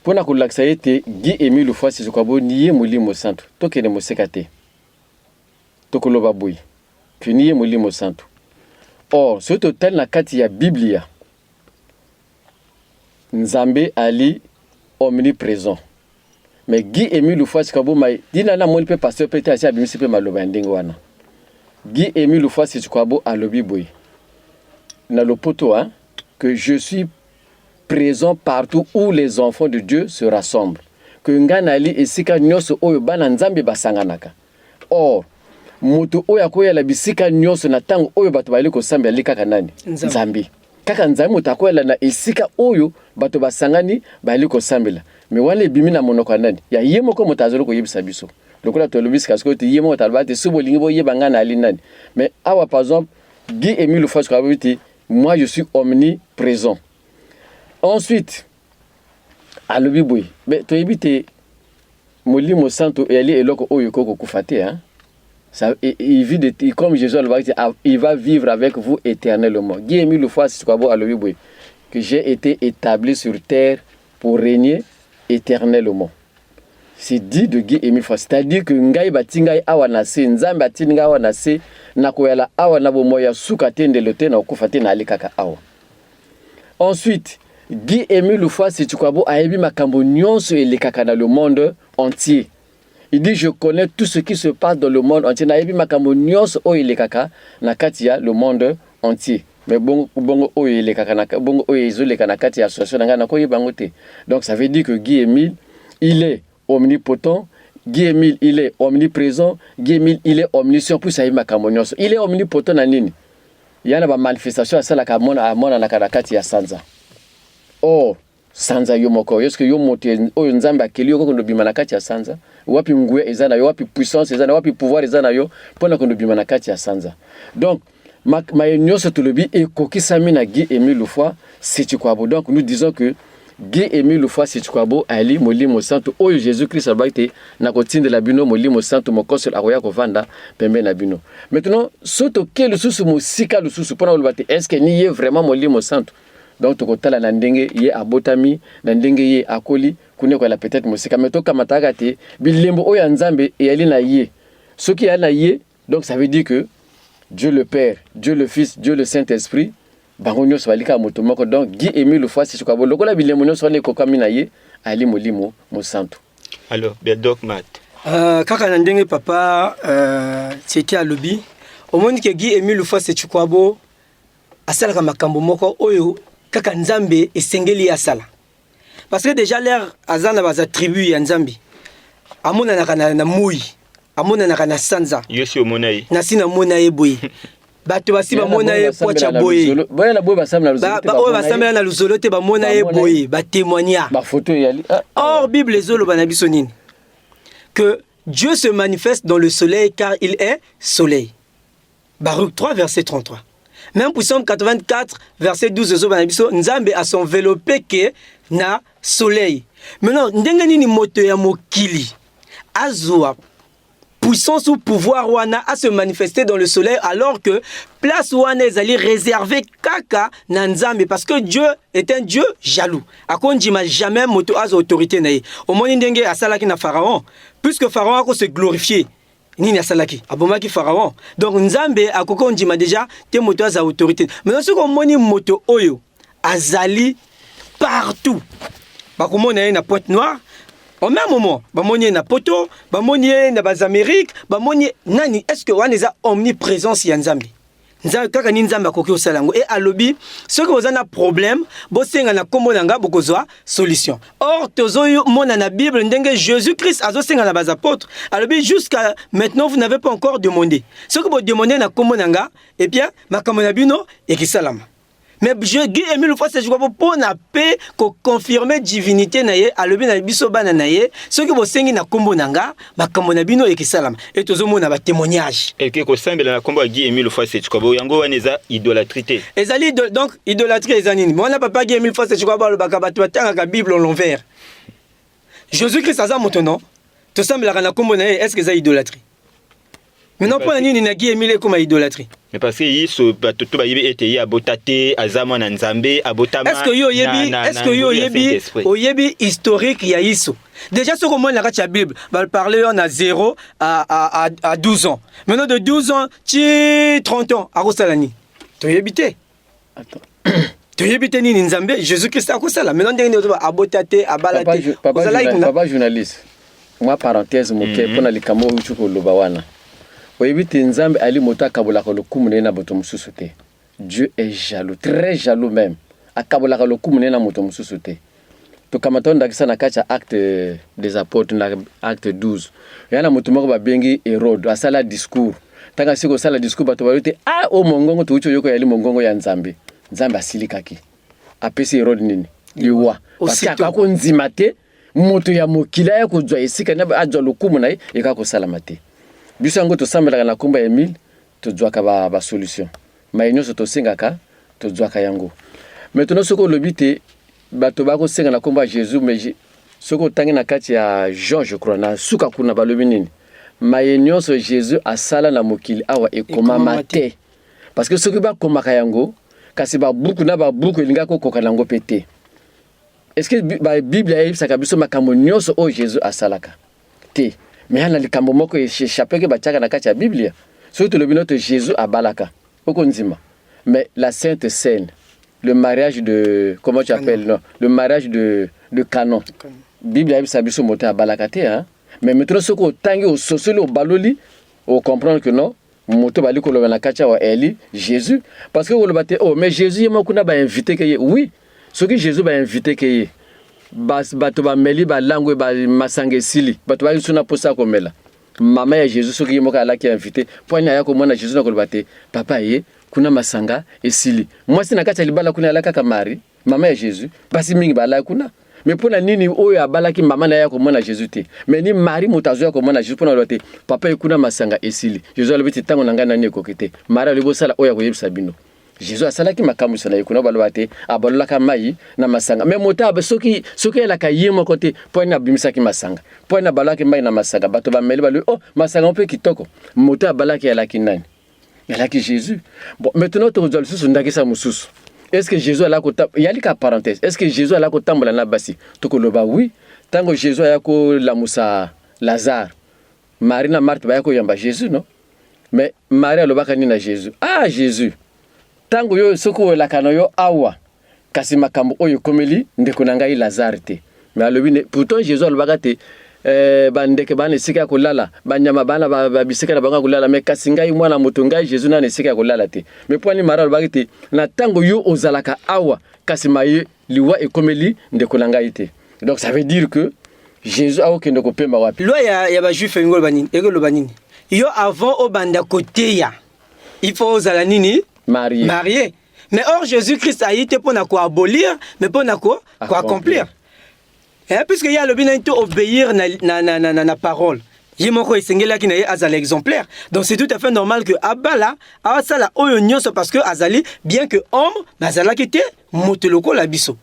Pona ko laksa ete Guy Emile fois c'est Chkwabo ni ye molimo santo. To kene mo sekate. To ko loba boy. Que ni ye molimo santo. Or, ce total na kati ya Biblia. Nzambe ali omniprésent. Mais Guy Emile fois Chkwabo mai dina na moni pe pasteur pe ta sia bimisi pe maloba ndenge wana. Guy Emile fois Chkwabo alobi boy. Na lopoto hein que je suis présent partout où les enfants de Dieu se rassemblent. Que ngana ali esika nyoso oyo bana nzambe basanganaka. Or moto oyo akoya la bisika nyoso na tango oyo bato bali ko sambia likaka nani? Nzambe. Kaka nzambe utakoya na esika oyo bato basangani bali ko sambela. Mais wale bimi na monoko nani ya yemo ko motazolo ko yebisa biso lokola to lobisi kasko te yemo talbate subo lingi bo yebanga na ali nani. Mais awa par exemple Guy Emile fois Chkwabo dit moi je suis omniprésent. Ensuite alobi boy mais to yebite molimo santo eli eloko oyo koko kufate hein. Ça, il vit de, comme Jésus il va vivre avec vous éternellement. Guy Emile fois Chkwabo alobi boy que j'ai été établi sur terre pour régner éternellement. C'est dit de Guy Emile fois, c'est-à-dire que ngai batingai awa na se nzambe atinga awa na se na koyala awa na bomoya suka tendelote na okufate na alikaka awa. Ensuite, Guy Emile fois Chkwabo ayebi makambo nyonso elekaka dans le monde entier. Il dit je connais tout ce qui se passe dans le monde entier. Na ayebi makambo nyonso o elekaka na katia le monde entier. Mais bongo oyo elekaka na bongo oyo ezoleka na kati ya association na ngana ko yebango te. Donc ça veut dire que Guy Emile il est omnipotent, Guy Emile il est omniprésent, Guy Emile il est omniscient pour ça makambo nyonso. Il est omnipotent na nini? Yana ba manifestation ya sala ka mona na kati ya sanza. Oh sanza yo moko yoske yo mote oyo nzambe akeli yo ko ndobima na kati ya sanza. Wapi nguye ezana yo, wapi puissance ezana, wapi pouvoir ezana yo pona ko ndobima na kati ya sanza. Donc ma nyonso tolobi et kokisami na Guy Emile fois Chkwabo. Donc nous disons que Guy Emile fois Chkwabo ali molimo santo oyo Jésus-Christ abaite na kotinde la bino molimo santo mokosel akoya kovanda pembe na bino. Maintenant soto ke le susu mosika le susu pona olobate est-ce que ni ye vraiment molimo santo? Donc tokotala na ndenge ye abotami na ndenge ye akoli kune ko la peut-être mosika mais to kamataka te bilembo oyo nzambe e ali na ye. Soki ya na ye donc ça veut dire que Dieu le Père, Dieu le Fils, Dieu le Saint-Esprit, bango nyonso balika moto moko. Donc Guy Emile fois Chkwabo lokola bilembo nyonso ne kokami na ye ali molimo mo santo. Alors Doc Mat. Kaka na ndenge papa c'était à lobby. Au monde que Guy Emile fois Chkwabo asalaka makambo moko oyo kaka nzambe esengeli asala. Parce que déjà l'air azana baza tribu ya nzambe. Amona na mui, amona na sanza. Yosi omonaye. Na sina monaye boye. Bato basi ba monaye pocha boye. Boye na boye basambela luzolo. Ba oyo basambela na luzolo te ba monaye boye, ba témoigner. Ba photo yali. Or Bible ezolo bana biso nini? Que Dieu se manifeste dans le soleil car il est soleil. Baruch 3 verset 33. Même pour Psaume 84 verset 12 bana biso nzambe a s'enveloppé que na soleil. Maintenant ndenge nini moto ya mokili azwa puissance ou pouvoir wana à se manifester dans le soleil alors que place wana ezali réservé kaka na nzambe parce que Dieu est un Dieu jaloux. Akondima jamais moto az autorité na ye. Omoni ndenge asalaki na Pharaon puisque Pharaon a se glorifier. Nini asalaki abomaki Pharaon. Donc nzambe akokondima déjà te moto az autorité. Maintenant ce qu'on moni moto oyo azali partout. Bakomona ye na Pointe-Noire. Au même moment, bamoni na poto, bamoni na bas Amérique, bamoni nani est-ce que wana eza omniprésence ya nzambe. Nzambe kaka ni nzambe akoki osalango et alobi ce que vous avez un problème, bosenga na kombo nanga bokozwa solution. Or tozoyo mona na Bible ndenge Jésus-Christ azosenga na bas apôtres, alobi jusqu'à maintenant vous n'avez pas encore demandé. Ce que vous demandez na kombo nanga et bien makambo na bino ekisalama. Mais je Guy Émile fois c'est pour na paix ko confirmer divinité na ye alobi na biso bana na ye ce que bosengi na kombo nanga makambo na bino ekisalama et tozomona ba témoignage et que ko sambela na kombo Guy Émile fois c'est quoi yango waneza idolâtrie ezali donc idolâtrie ezanini mona papa Guy Émile fois c'est quoi ba bato batanga ka Bible en l'envers Jésus-Christ aza moto non to sambela na kombo na ye est-ce que ça idolâtrie maintenant pour nini na Guy Émile comme idolâtrie. Mais parce que yiso bato to bayibi ete ya botate azama na nzambe abotama. Est-ce que yo yebi oyebi historique ya yiso. Déjà ce comment la la Bible va parler on a 0 à 12 ans. Maintenant de 12 ans ti 30 ans à Rosalani. To yebité. Attends. To yebité ni nzambe Jésus-Christ a kosala. Maintenant ndenge ndoto abotate abalate. Papa journaliste. Moi parenthèse moke pona likamo uchuko lobawana. Nzambe ali mota kabolaka lokumu na boto mususu te. Dieu est jaloux, très jaloux même. Akabolaka lokumu na moto mususu te. To kamatonda kisana kacha acte des apôtres na acte 12. Yana moto moko ba bengi Hérode asala discours. Tanga siko sala discours bato balite o mongongo to ucho yoko yali mongongo ya nzambe. Nzambe asilikaki. Apesi Hérode nini? Liwa. Parce que akako nzima te moto ya mokila ya kozwa esika na ajwa lokumu na ekako salama te. Bisango to sambela na komba Emile to dwaka ba solution. Mayenyo so to singaka to dwaka yango. Maintenant soko lobité bato bako senga na komba Jésus mais soko tangi na kati ya Jean je crois na suka kuna balobi nini. Mayenyo so Jésus asala na mokili awa ekomama te. Parce que soko ba komaka yango kasi ba buku na ba buku linga ko koka nango pété. Est-ce que ba Bible ya ibisa kabiso makambo nyonso o Jésus asalaka te. Mais il y a des gens qui échappent à la Bible. Surtout le binote Jésus à Balaka. Mais la Sainte Seine, le mariage de. Comment tu appelles non? Le mariage de Canon. La Bible a dit monter à Balaka. Mais maintenant, ce qu'on tangue au social, au baloli, on comprend que non. Moto bali ko na kacha wa Eli Jésus. Parce que on bate oh mais Jésus il m'a invité que oui. Ce que Jésus m'a invité que bato ba meli ba langue ba masange sili bato ba suna posa komela mama ya Jésus soki moka alaki invité ponya ya ko mona Jésus na ko bate papa ye kuna masanga esili moi sina kata libala kuna alaka kamari mama ya Jésus basi mingi bala kuna mais pona nini oyo abalaki mama na ya ko mona Jésus te mais ni mari motazo ya ko mona Jésus pona lote papa ye kuna masanga esili Jésus alobiti tango nangana ni kokete mara libo sala oya ko yebisa bino Jésus a salaki makamu sana yikuna balwate abalaka mai na masanga mais mota soki la kayimo côté point na bimisaki masanga point na balaki mai na masanga bato ba meli balu oh masanga on peut kitoko mota balaki alaki nani alaki Jésus bon maintenant to zol susu ndaki sa mususu est-ce que Jésus ala ko yali ka parenthèse est-ce que Jésus ala ko tambola na basi to ko loba oui tango Jésus ya ko la musa Lazare Marie na Marthe ba ya ko yamba Jésus non mais Marie alobaka ni na Jésus ah Jésus tango yo soko la kanoyo awa kasi makambo oyo komeli ndeko nanga Lazare te mais alobi pourtant Jésus alobaka te bandeke bana esika kolala banyama bana babisika na bango kolala mais kasi ngai mwana moto ngai Jésus na esika kolala te mais point mara bakiti na tango yo ozalaka awa kasi maye liwa ekomeli ndekola ngai te. Donc ça veut dire que Jésus a okende kopema wapi loi ya ba juif ngolo banini egolo banini yo avant au banda côté ya il faut ozala nini marié. Mais or Jésus-Christ a été pour quoi abolir mais pour quoi accomplir. Puisque il y a le bien obéir na parole. Yimoko esengela ki na ye azali exemplaire. Donc c'est tout à fait normal que abala asala oyo nyonso parce que azali bien que homme azala ki te moteloko la biso.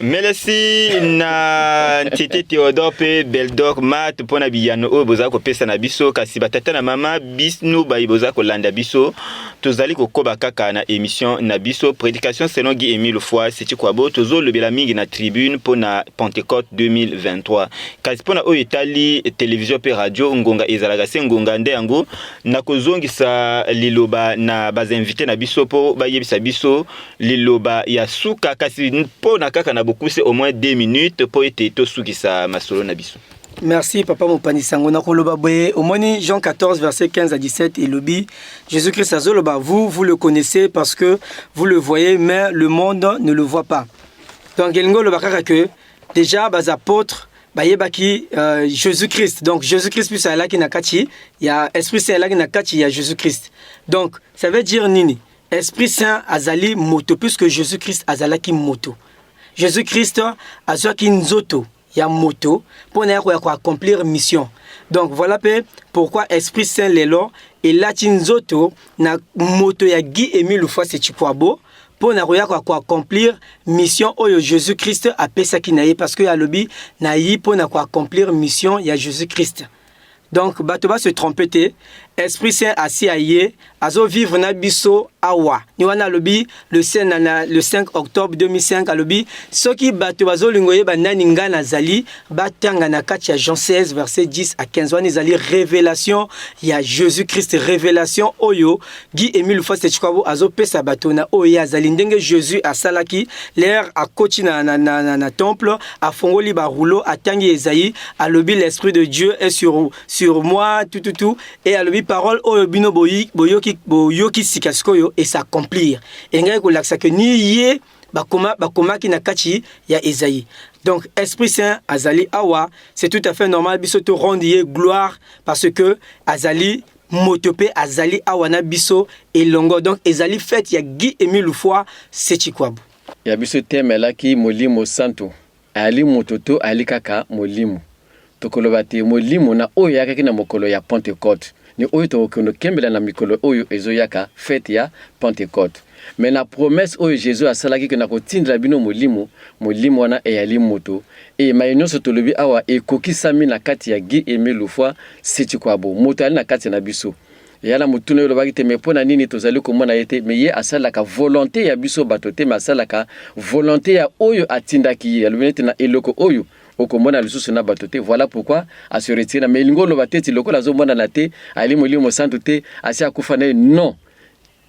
Merci na Tete Théodore pe Beldor Mat pona biyano o boza ko pesa na biso kasi batata na mama bisnu ba iboza ko landa biso tozali ko koba kaka na émission na biso prédication selon Guy Émile Foy c'est quoi bo tozo le bela mingi na tribune pona Pentecôte 2023 kasi pona o Italie télévision pe radio ngonga ezalaga se ngonga nde yango na kozongisa liloba na baz invité na biso po ba yebisa biso liloba ya suka kasi pona kaka na beaucoup c'est au moins 2 minutes pour être tout sous qui ça masolo na biso. Merci papa Mopani Sangona koloba boye au moins Jean 14 verset 15 à 17 et lobi Jésus-Christ azoloba vous le connaissez parce que vous le voyez mais le monde ne le voit pas. Donc elingo loba kaka que déjà bas apôtres bayebaki Jésus-Christ. Donc Jésus-Christ plus là qui na kati il y a Esprit Saint là qui na kati il y a Jésus-Christ. Donc ça veut dire nini Esprit Saint azali moto puisque Jésus-Christ azalaki moto. Jésus-Christ a qui nzoto ya moto pour accomplir mission. Donc voilà pourquoi Esprit Saint lelo et la nzoto na moto ya Guy Émile Foy c'est chikwabo pour accomplir mission oyo Jésus-Christ a pesa kinaye parce que ya lobi na yi pour accomplir mission ya Jésus-Christ. Donc batoba se tromper Esprit Saint assis aye azo vivre na biso awa ni wana lobi le 5 octobre 2005 alobi soki bato bazolingoye banani ngana zali batanga na kati ya Jean 16 verset 10 à 15 wana zali révélation ya Jésus-Christ révélation oyo Guy Émile Foy Chikwabo azo pesa bato na oyo azali ndenge Jésus asalaki l'air a koti na temple a fongoli ba rouleau atangi Esaïe alobi l'esprit de Dieu est sur moi tout et alobi parole oyo bino boyoki sikaskoyo et s'accomplir et ngai ko laksa que ni ye bakoma ki na kati ya Esaïe. Donc Esprit Saint azali awa c'est tout à fait normal biso to rendre gloire parce que azali motope azali awa na biso et longo donc ezali fête ya Guy Émile Foy Setchikwabu ya biso teme la ki molimo santo ali mototo ali kaka molimo tokoloba te molimo na oyo yakaki na mokolo ya Pentecôte ni oyo tokono kembela na mikolo oyo ezoyaka fête ya Pentecôte. Mais la promesse oyo Jésus asalaki que na kotindela bino molimo wana eyali moto et mayonyo sotolobi awa ekokisami na kati ya Guy Émile Foy Setchikwabu moto ali na kati na biso yala mutuna yolo bakite me pona nini tozali komona yete me ye asalaka volonté ya biso batote ma asalaka volonté ya oyo atindaki ya luminete na eloko oyo okomona lisusu na batote. Voilà pourquoi a se retire mais lingolo bateti loko la zomona na te ali molimo santo te asi akufana non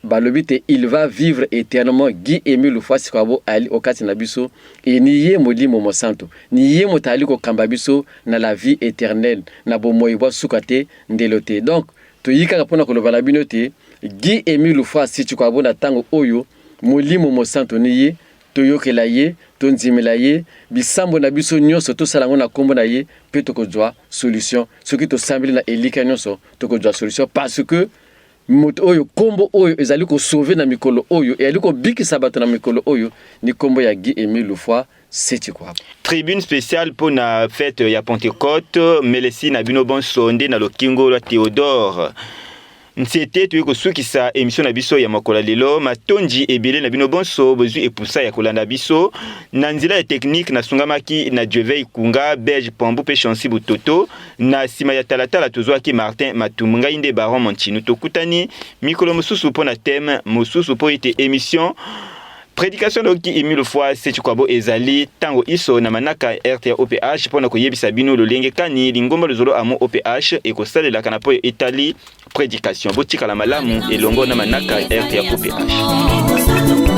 balobite il va vivre éternellement Guy Émile Foy Setchikwabu ali okati na biso et niye molimo mo santo niye motali ko kamba biso na la vie éternelle na bomoyibwa sukate ndelote. Donc to yika pona koloba la binote Guy Émile Foy Setchikwabu na tango oyo molimo mo santo niye to yokela ye to nzimela ye bisambo na biso nyonso to salango na kombo na ye pe to kozwa solution soki to sambili na elika nyonso to kozwa solution parce que moto oyo kombo oyo ezali ko sauver na mikolo oyo e ali ko bikisa bato na mikolo oyo ni kombo ya Guy Émile Foy Setchikwabu. Tribune spéciale pour la fête ya Pentecôte melesi na bino bon sonde na lokingo la Théodore. Nsiete tuye kosukisa émission na biso ya makola lelo matonji ebele na bino bonso bozu epusa ya kolanda biso na nzila ya technique na sungamaki na Jevei Kunga Belge Pambu pe Chancy Butoto na sima ya talatala tozwaki Martin Matumunga inde Baron Monchinu tokutani mikolo mususu pona thème mususu po ite émission prédication de Guy Émile Foy Setchikwabu ezali tango iso na manaka RTA OPH pona koyebisa bino lolenge kani lingomba lozolo amo OPH e kosalela kana po Italie prédication botika la malamu elongo na manaka RTA OPH.